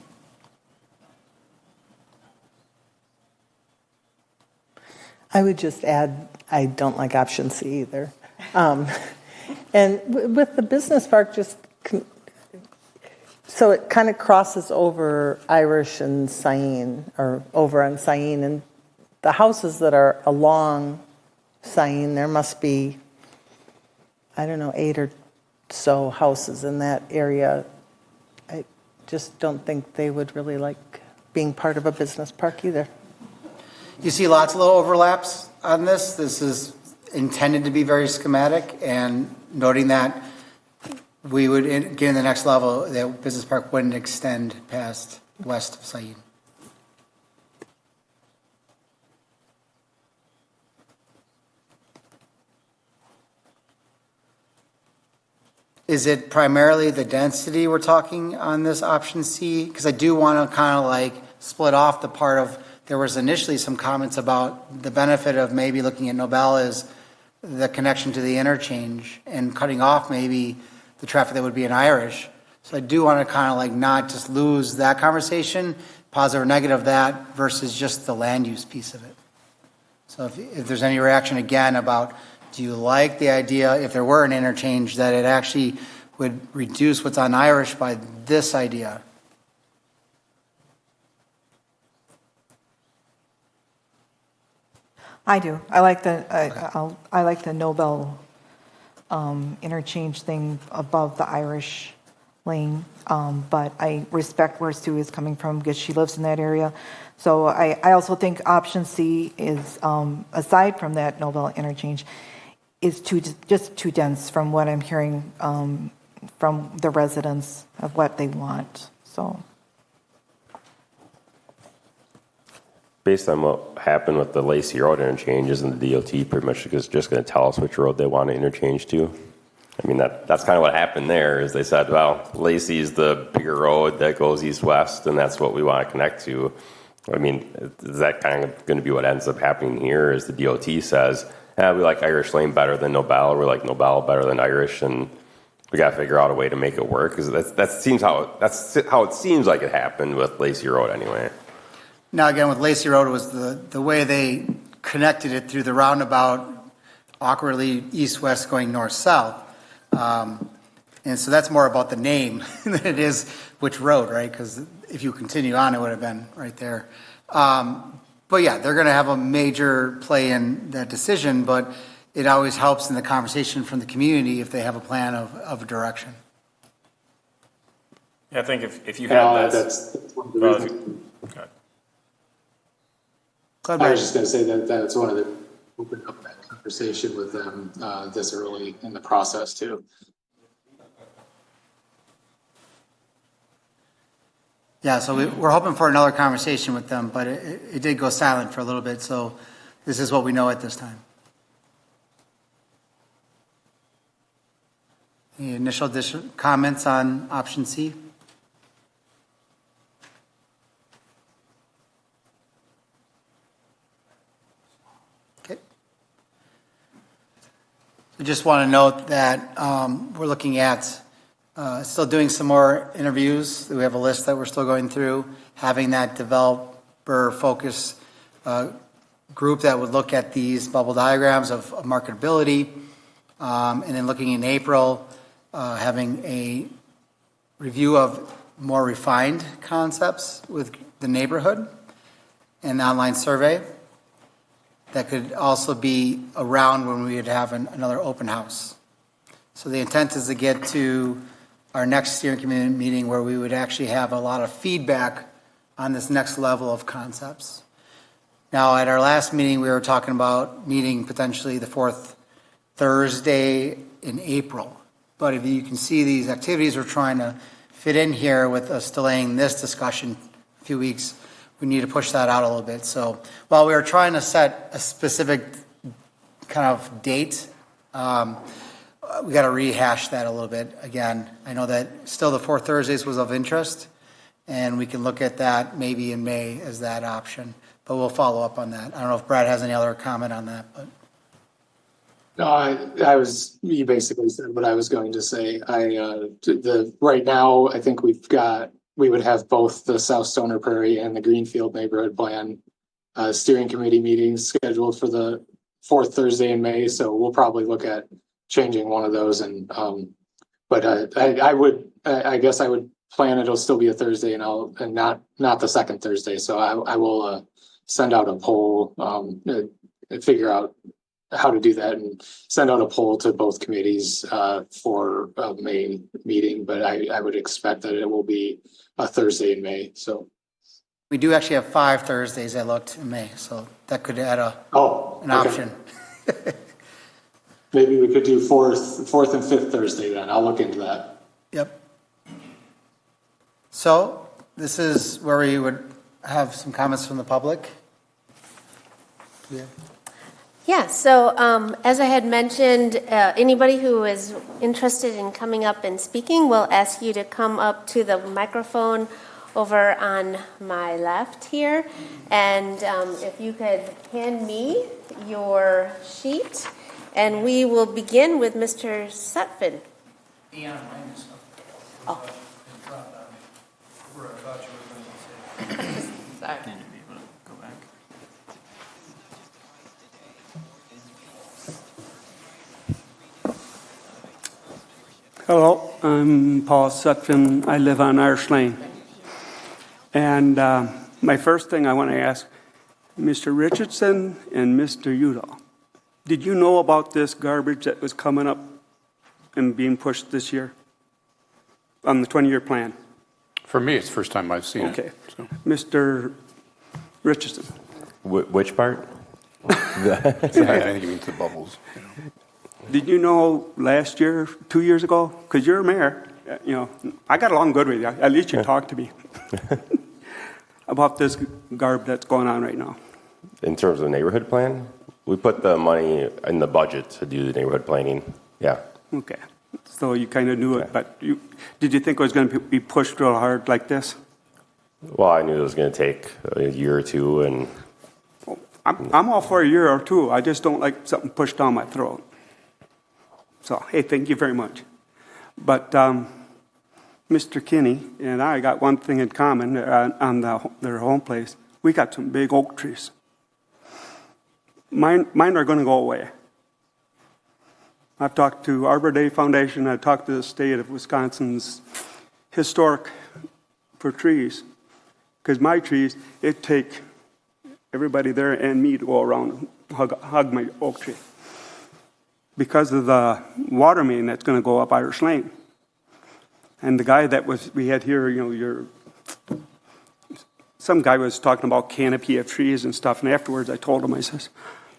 I would just add, I don't like option C either. And with the business park, so it kind of crosses over Irish and Sain, or over on Sain, and the houses that are along Sain, there must be, 8 or so houses in that area. I just don't think they would really like being part of a business park either. You see lots of little overlaps on this. This is intended to be very schematic, and noting that we would get in the next level, that business park wouldn't extend past west of Said. Is it primarily the density we're talking on this option C? Because I do want to kind of like split off the part of there was initially some comments about the benefit of maybe looking at Nobel as the connection to the interchange and cutting off maybe the traffic that would be in Irish. So I do want to kind of like not just lose that conversation, positive or negative of that, versus just the land use piece of it. So if there's any reaction again about, do you like the idea, if there were an interchange, that it actually would reduce what's on Irish by this idea? I do. I like the Nobel interchange thing above the Irish lane, but I respect where Sue is coming from because she lives in that area. So I also think option C is, aside from that Nobel interchange, is just too dense from what I'm hearing from the residents of what they want. So. Based on what happened with the Lacey Road interchange, isn't the DOT pretty much just going to tell us which road they want to interchange to? I mean, that's kind of what happened there, is they said, well, Lacey's the bigger road that goes east-west, and that's what we want to connect to. I mean, is that kind of going to be what ends up happening here, is the DOT says, we like Irish Lane better than Nobel, or we like Nobel better than Irish, and we got to figure out a way to make it work, because that's how it seems like it happened with Lacey Road anyway. Now, again, with Lacey Road, it was the way they connected it through the roundabout, awkwardly east-west going north-south. And so that's more about the name than it is which road, right? Because if you continue on, it would have been right there. But yeah, they're going to have a major play in that decision, but it always helps in the conversation from the community if they have a plan of a direction. Yeah, I think if you have that's one of the reasons. I was just going to say that's one of the open up that conversation with them this early in the process too. Yeah, so we're hoping for another conversation with them, but it did go silent for a little bit, so this is what we know at this time. Any initial comments on option C? Okay. We just want to note that we're looking at still doing some more interviews. We have a list that we're still going through, having that developer focus group that would look at these bubble diagrams of marketability, and then looking in April, having a review of more refined concepts with the neighborhood and the online survey. That could also be around when we would have another open house. So the intent is to get to our next steering committee meeting where we would actually have a lot of feedback on this next level of concepts. Now, at our last meeting, we were talking about meeting potentially the fourth Thursday in April. But if you can see these activities we're trying to fit in here with us delaying this discussion a few weeks, we need to push that out a little bit. So while we were trying to set a specific kind of date, we got to rehash that a little bit again. I know that still the fourth Thursdays was of interest, and we can look at that maybe in May as that option, but we'll follow up on that. I don't know if Brad has any other comment on that, but. No, you basically said what I was going to say. Right now, I think we would have both the South Stoner Prairie and the Greenfield Neighborhood Plan steering committee meetings scheduled for the fourth Thursday in May. So we'll probably look at changing one of those. And but I guess I would plan it'll still be a Thursday and not the second Thursday. So I will send out a poll and figure out how to do that and send out a poll to both committees for a May meeting. But I would expect that it will be a Thursday in May. So we do actually have 5 Thursdays I looked in May, so that could add an option. Maybe we could do fourth and fifth Thursday then. I'll look into that. Yep. So this is where we would have some comments from the public. Yeah. Yeah, so as I had mentioned, anybody who is interested in coming up and speaking, we'll ask you to come up to the microphone over on my left here. And if you could hand me your sheet, and we will begin with Mr. Sutphin. Oh. Sorry. Hello, I'm Paul Sutphin. I live on Irish Lane. And my first thing I want to ask, Mr. Richardson and Mr. Udall, did you know about this garbage that was coming up and being pushed this year on the 20-year plan? For me, it's the first time I've seen Okay. it. So. Mr. Richardson. Which part? I think you mean the bubbles. Did you know last year, 2 years ago, because you're a mayor, I got along good with you. At least you talked to me about this garb that's going on right now. In terms of the neighborhood plan, we put the money in the budget to do the neighborhood planning. Yeah. Okay. So you kind of knew it, but did you think it was going to be pushed real hard like this? Well, I knew it was going to take a year or two, and I'm all for a year or two. I just don't like something pushed down my throat. So, hey, thank you very much. But Mr. Kinney and I got one thing in common on their home place. We got some big oak trees. Mine are going to go away. I've talked to Arbor Day Foundation. I've talked to the state of Wisconsin's historic for trees. Because my trees, it take everybody there and me to go around and hug my oak tree. Because of the water main that's going to go up Irish Lane. And the guy that we had here, some guy was talking about canopy of trees and stuff, and afterwards I told him, I says,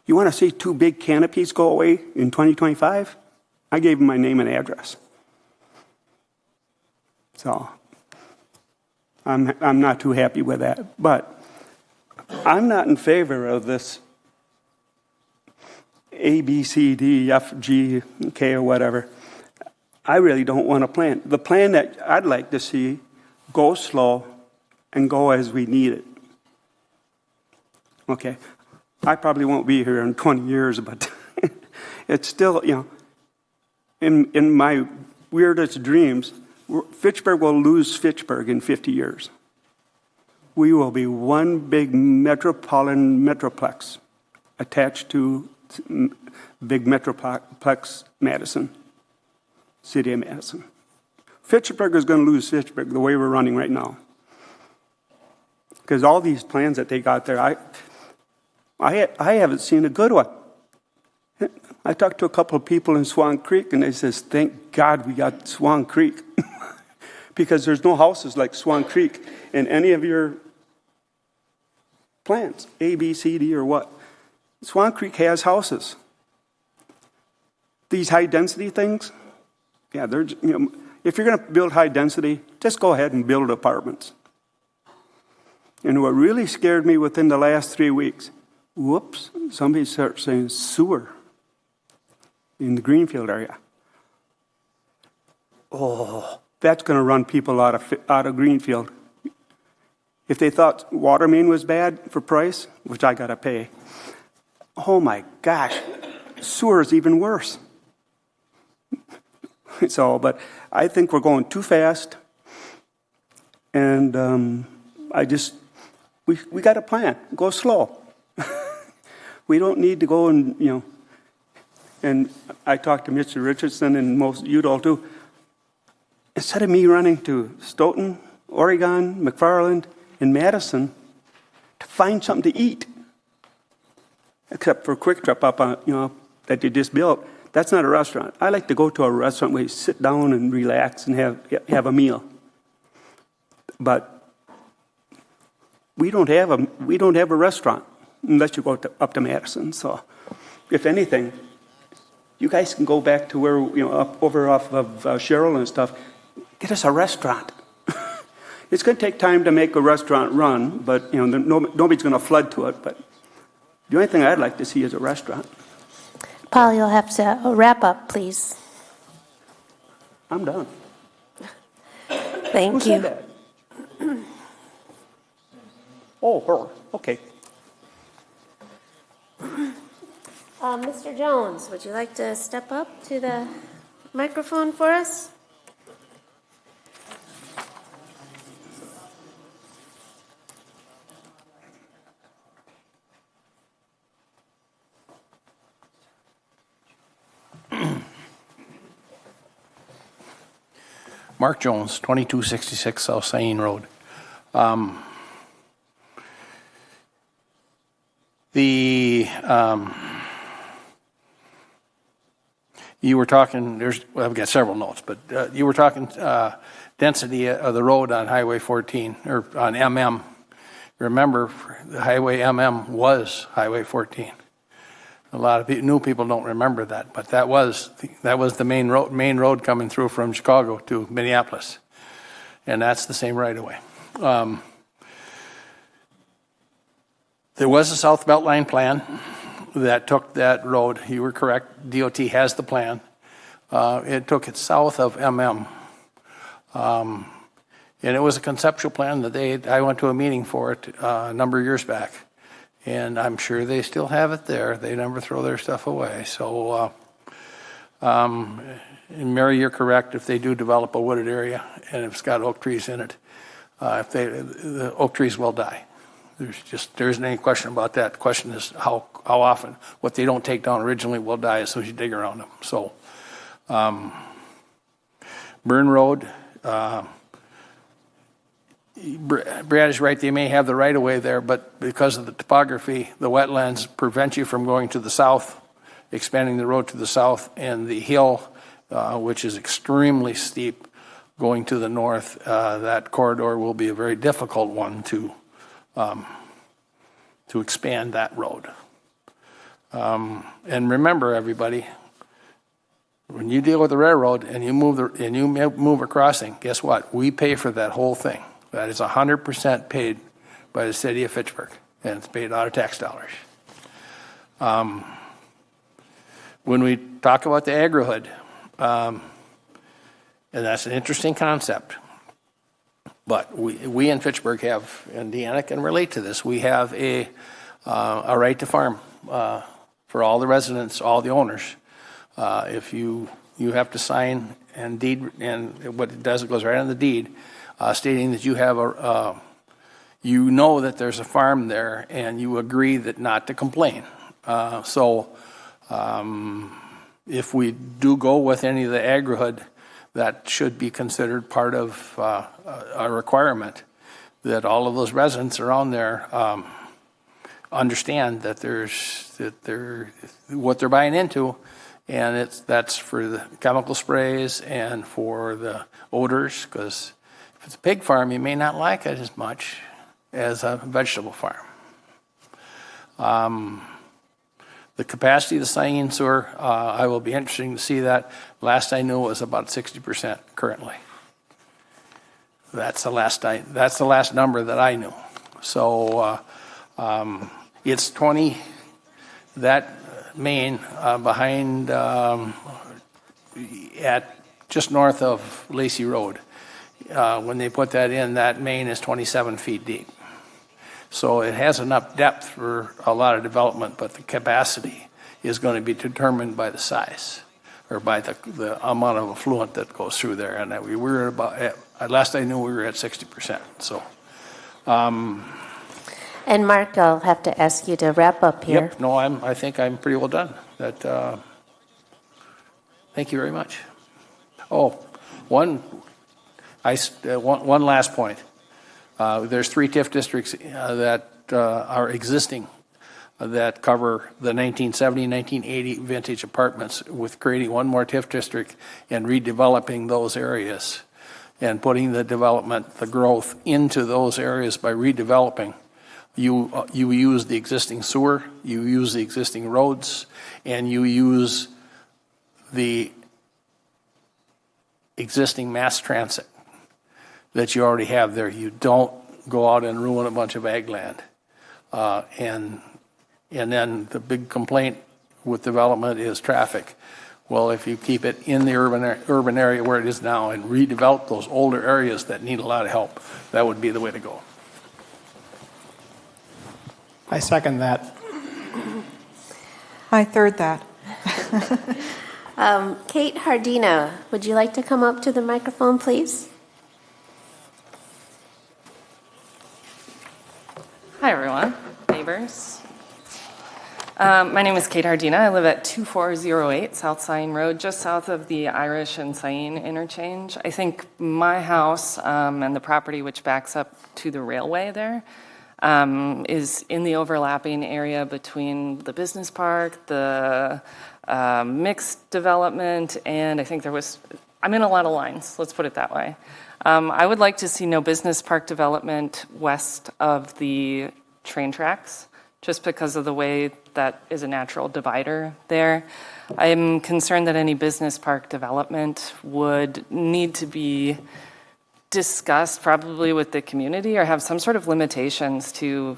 you want to see 2 big canopies go away in 2025? I gave him my name and address. So, I'm not too happy with that. But I'm not in favor of this A, B, C, D, F, G, K, or whatever. I really don't want a plan. The plan that I'd like to see, go slow and go as we need it. Okay, I probably won't be here in 20 years, but it's still, in my weirdest dreams, Fitchburg will lose Fitchburg in 50 years. We will be one big metropolitan metroplex attached to big metroplex Madison, city of Madison. Fitchburg is going to lose Fitchburg the way we're running right now. Because all these plans that they got there, I haven't seen a good one. I talked to a couple of people in Swan Creek, and they says, thank God we got Swan Creek. Because there's no houses like Swan Creek in any of your plans, A, B, C, D, or what. Swan Creek has houses. These high-density things, yeah, they're, if you're going to build high-density, just go ahead and build apartments. And what really scared me within the last 3 weeks, whoops, somebody started saying sewer in the Greenfield area. Oh, that's going to run people out of Greenfield. If they thought water main was bad for price, which I got to pay, oh my gosh, sewer is even worse. So, but I think we're going too fast, and we got a plan. Go slow. We don't need to go and, and I talked to Mr. Richardson and most of you all too. Instead of me running to Stoughton, Oregon, McFarland, and Madison to find something to eat, except for Quick Trip up on, that you just built, that's not a restaurant. I like to go to a restaurant where you sit down and relax and have a meal. But we don't have a restaurant unless you go up to Madison. So, if anything, you guys can go back to where up over off of Sherrill and stuff. Get us a restaurant. It's going to take time to make a restaurant run, but nobody's going to flood to it. But the only thing I'd like to see is a restaurant. Paul, you'll have to wrap up, please. I'm done. Thank Who you. said that? Oh, her, okay. Mr. Jones, would you like to step up to the microphone for us? Mark Jones, 2266 South Sain Road. You were talking, well, I've got several notes, but you were talking density of the road on Highway 14, or on MM. Remember, the Highway MM was Highway 14. A lot of new people don't remember that, but that was the main road coming through from Chicago to Minneapolis, and that's the same right away. There was a South Beltline plan that took that road. You were correct. DOT has the plan. It took it south of MM, and it was a conceptual plan that I went to a meeting for it a number of years back. And I'm sure they still have it there. They never throw their stuff away. So, and Mary, you're correct. If they do develop a wooded area and it's got oak trees in it, the oak trees will die. There isn't any question about that. The question is how often. What they don't take down originally will die as soon as you dig around them. So, Burn Road. Brad is right. They may have the right of way there, but because of the topography, the wetlands prevent you from going to the south, expanding the road to the south, and the hill, which is extremely steep, going to the north. That corridor will be a very difficult one to expand that road. And remember, everybody, when you deal with the railroad and you move a crossing, guess what? We pay for that whole thing. That is 100% paid by the city of Fitchburg, and it's paid out of tax dollars. When we talk about the agri-hood, and that's an interesting concept, but we in Fitchburg have, and Deanna can relate to this, we have a right to farm for all the residents, all the owners. If you have to sign and deed, and what it does, it goes right on the deed, stating that you have you know that there's a farm there and you agree that not to complain. So if we do go with any of the agri-hood, that should be considered part of a requirement that all of those residents around there understand that they're what they're buying into, and that's for the chemical sprays and for the odors, because if it's a pig farm, you may not like it as much as a vegetable farm. The capacity of the Sain sewer, I will be interested to see that. Last I knew it was about 60% currently. That's the last number that I knew. So it's 20. That main behind at just north of Lacey Road. When they put that in, that main is 27 feet deep. So it has enough depth for a lot of development, but the capacity is going to be determined by the size or by the amount of effluent that goes through there. And we were last I knew we were at 60%. So. And Mark, I'll have to ask you to wrap up here. Yep. No, I think I'm pretty well done. Thank you very much. Oh, one last point. There's 3 TIF districts that are existing that cover the 1970, 1980 vintage apartments, with creating one more TIF district and redeveloping those areas and putting the development, the growth into those areas by redeveloping. You use the existing sewer, you use the existing roads, and you use the existing mass transit that you already have there. You don't go out and ruin a bunch of ag land. And then the big complaint with development is traffic. Well, if you keep it in the urban area where it is now and redevelop those older areas that need a lot of help, that would be the way to go. I second that. I third that. Kate Hardina, would you like to come up to the microphone, please? Hi, everyone, neighbors. My name is Kate Hardina. I live at 2408 South Sain Road, just south of the Irish and Sain interchange. I think my house and the property which backs up to the railway there is in the overlapping area between the business park, the mixed development, and I think I'm in a lot of lines, let's put it that way. I would like to see no business park development west of the train tracks, just because of the way that is a natural divider there. I'm concerned that any business park development would need to be discussed probably with the community or have some sort of limitations to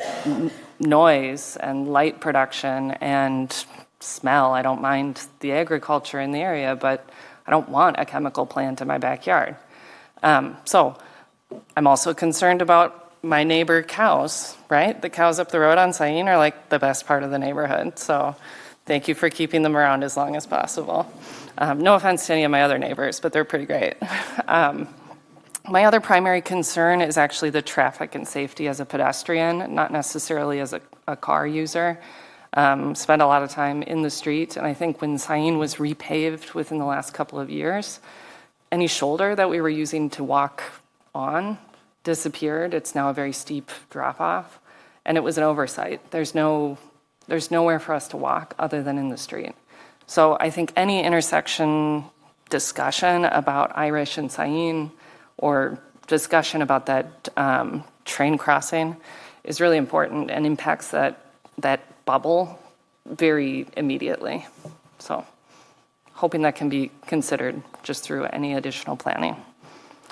noise and light production and smell. I don't mind the agriculture in the area, but I don't want a chemical plant in my backyard. So I'm also concerned about my neighbor cows, right? The cows up the road on Sain are like the best part of the neighborhood. So thank you for keeping them around as long as possible. No offense to any of my other neighbors, but they're pretty great. My other primary concern is actually the traffic and safety as a pedestrian, not necessarily as a car user. Spend a lot of time in the street, and I think when Sain was repaved within the last couple of years, any shoulder that we were using to walk on disappeared. It's now a very steep drop-off, and it was an oversight. There's nowhere for us to walk other than in the street. So I think any intersection discussion about Irish and Sain or discussion about that train crossing is really important and impacts that bubble very immediately. So hoping that can be considered just through any additional planning.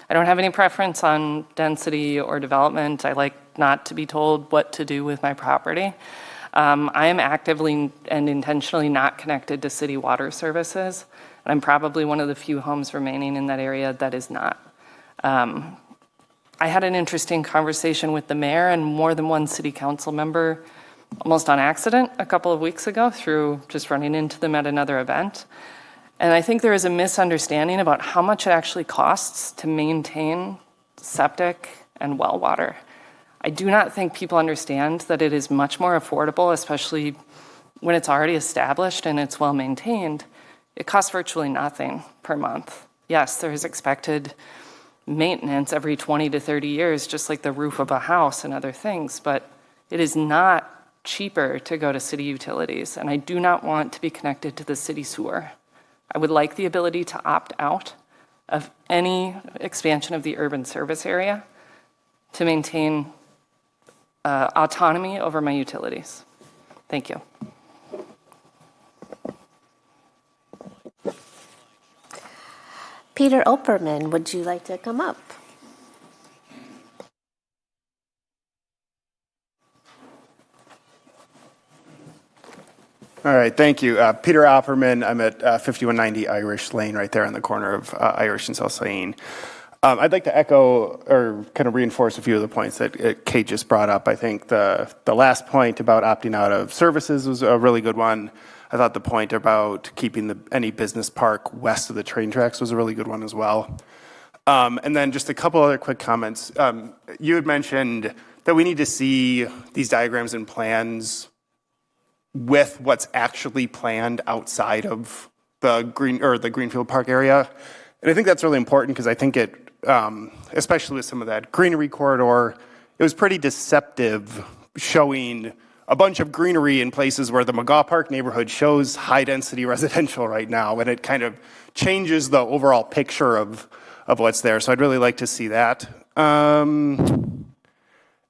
I don't have any preference on density or development. I like not to be told what to do with my property. I am actively and intentionally not connected to city water services, and I'm probably one of the few homes remaining in that area that is not. I had an interesting conversation with the mayor and more than one city council member almost on accident a couple of weeks ago through just running into them at another event. And I think there is a misunderstanding about how much it actually costs to maintain septic and well water. I do not think people understand that it is much more affordable, especially when it's already established and it's well maintained. It costs virtually nothing per month. Yes, there is expected maintenance every 20 to 30 years, just like the roof of a house and other things, but it is not cheaper to go to city utilities, and I do not want to be connected to the city sewer. I would like the ability to opt out of any expansion of the urban service area to maintain autonomy over my utilities. Thank you. Peter Opperman, would you like to come up? All right, thank you. Peter Opperman, I'm at 5190 Irish Lane, right there on the corner of Irish and South Sain. I'd like to echo or kind of reinforce a few of the points that Kate just brought up. I think the last point about opting out of services was a really good one. I thought the point about keeping any business park west of the train tracks was a really good one as well. And then just a couple other quick comments. You had mentioned that we need to see these diagrams and plans with what's actually planned outside of the Greenfield Park area. And I think that's really important because I think it, especially with some of that greenery corridor, it was pretty deceptive showing a bunch of greenery in places where the McGaw Park neighborhood shows high density residential right now, and it kind of changes the overall picture of what's there. So I'd really like to see that. And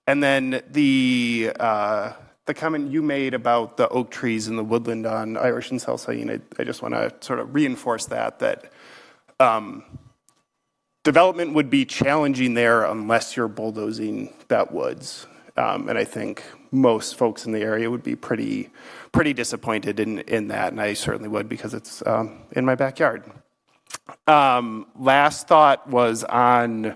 then the comment you made about the oak trees in the woodland on Irish and South Sain, I just want to sort of reinforce that development would be challenging there unless you're bulldozing that woods. And I think most folks in the area would be pretty disappointed in that, and I certainly would because it's in my backyard. Last thought was on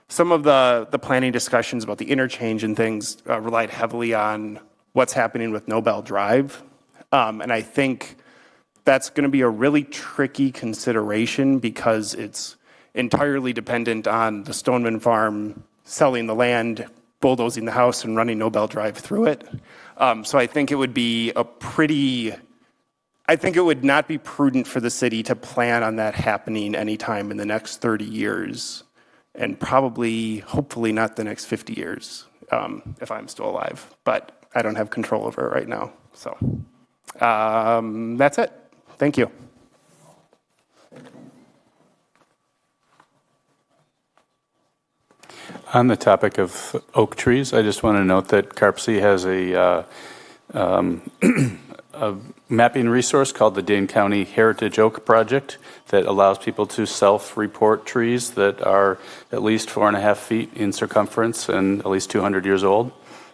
some of the planning discussions about the interchange and things relied heavily on what's happening with Nobel Drive. And I think that's going to be a really tricky consideration because it's entirely dependent on the Stoneman Farm selling the land, bulldozing the house, and running Nobel Drive through it. So I think it would be I think it would not be prudent for the city to plan on that happening anytime in the next 30 years, and probably, hopefully not the next 50 years, if I'm still alive. But I don't have control over it right now. So that's it. Thank you. On the topic of oak trees, I just want to note that CARPC has a mapping resource called the Dane County Heritage Oak Project that allows people to self-report trees that are at least 4.5 feet in circumference and at least 200 years old.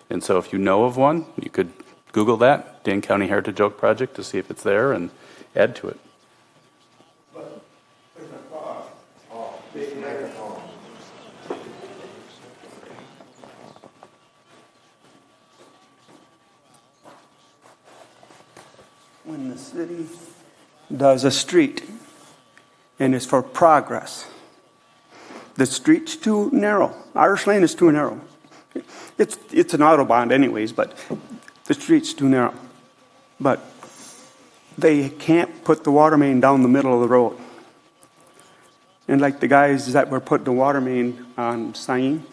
And so if you know of one, you could Google that, Dane County Heritage Oak Project, to see if it's there and add to it. When the city does a street and it's for progress, the street's too narrow. Irish Lane is too narrow. It's an autobahn anyways, but the street's too narrow. But they can't put the water main down the middle of the road. And like the guys that were putting the water main on Sain,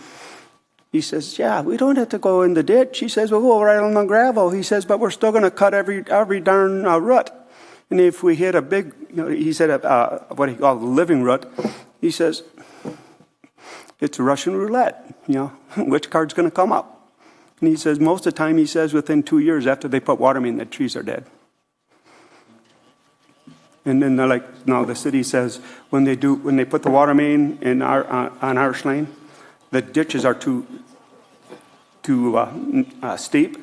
he says, yeah, we don't have to go in the ditch. He says, we'll go right on the gravel. He says, but we're still going to cut every darn rut. And if we hit a big, he said, what he called a living rut, he says, it's Russian roulette, which card's going to come up? And he says, most of the time, he says, within 2 years after they put water main, the trees are dead. And then they're like, no, the city says, when they put the water main in on Irish Lane, the ditches are too steep.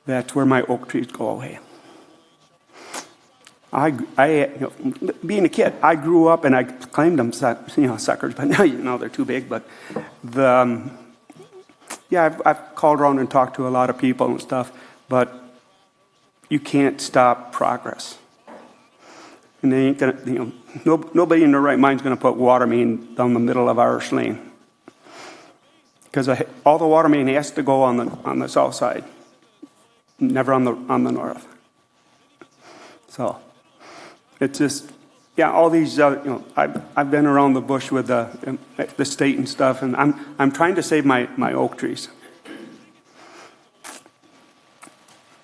That's where my oak trees go away. Being a kid, I grew up and I claimed them, suckers, but now they're too big. But I've called around and talked to a lot of people and stuff, but you can't stop progress. And they ain't gonna, nobody in their right mind is gonna put water main down the middle of Irish Lane. Because all the water main has to go on the south side, never on the north. So it's just, all these, I've been around the bush with the state and stuff, and I'm trying to save my oak trees.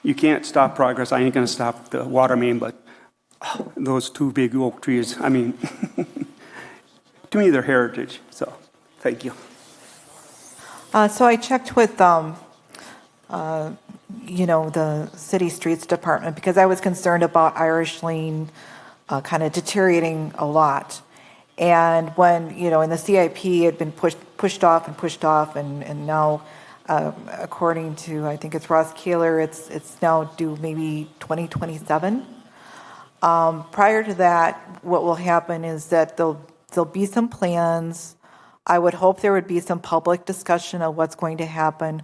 You can't stop progress. I ain't going to stop the water main, but those two big oak trees, I mean, to me they're heritage. So thank you. So I checked with, the city streets department because I was concerned about Irish Lane kind of deteriorating a lot. And when, in the CIP had been pushed off, and now, according to, I think it's Ross Kaler, it's now due maybe 2027. Prior to that, what will happen is that there'll be some plans. I would hope there would be some public discussion of what's going to happen.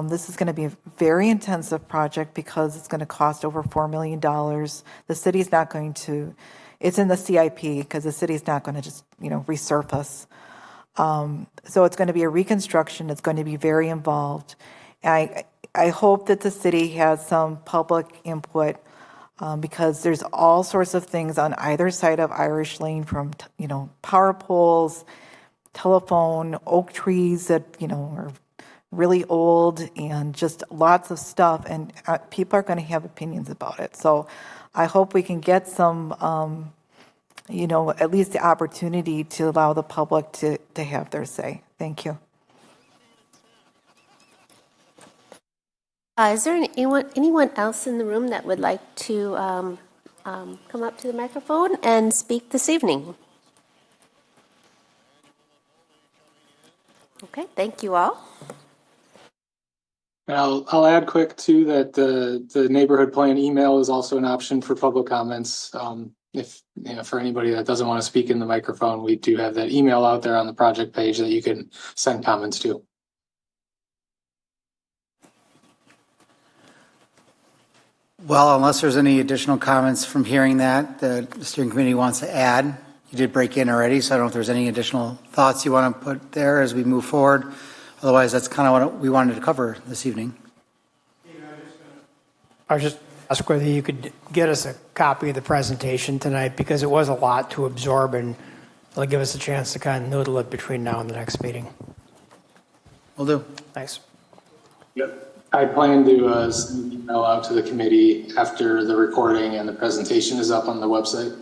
This is going to be a very intensive project because it's going to cost over $4 million. The city's not going to, it's in the CIP because the city's not going to just, resurface. So it's going to be a reconstruction. It's going to be very involved. And I hope that the city has some public input because there's all sorts of things on either side of Irish Lane from, power poles, telephone, oak trees that, are really old and just lots of stuff. And people are going to have opinions about it. So I hope we can get some, at least the opportunity to allow the public to have their say. Thank you. Is there anyone else in the room that would like to come up to the microphone and speak this evening? Okay, thank you all. I'll add quick too that the neighborhood plan email is also an option for public comments. If for anybody that doesn't want to speak in the microphone, we do have that email out there on the project page that you can send comments to. Well, unless there's any additional comments from hearing that the steering committee wants to add, you did break in already, so I don't know if there's any additional thoughts you want to put there as we move forward. Otherwise, that's kind of what we wanted to cover this evening. I was just ask whether you could get us a copy of the presentation tonight, because it was a lot to absorb, and it'll give us a chance to kind of noodle it between now and the next meeting. Will do. Thanks. Yep. I plan to send an email out to the committee after the recording and the presentation is up on the website.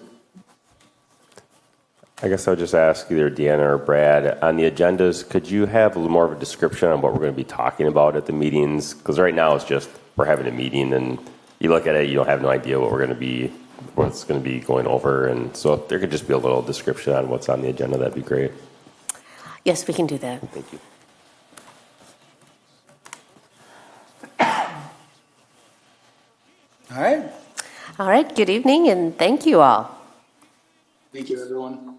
I guess I would just ask either Deanna or Brad, on the agendas, could you have a little more of a description on what we're going to be talking about at the meetings? Because right now it's just we're having a meeting and you look at it, you don't have no idea what's going to be going over. And so if there could just be a little description on what's on the agenda, that'd be great. Yes, we can do that. Thank you. All right. All right, good evening and thank you all. Thank you, everyone.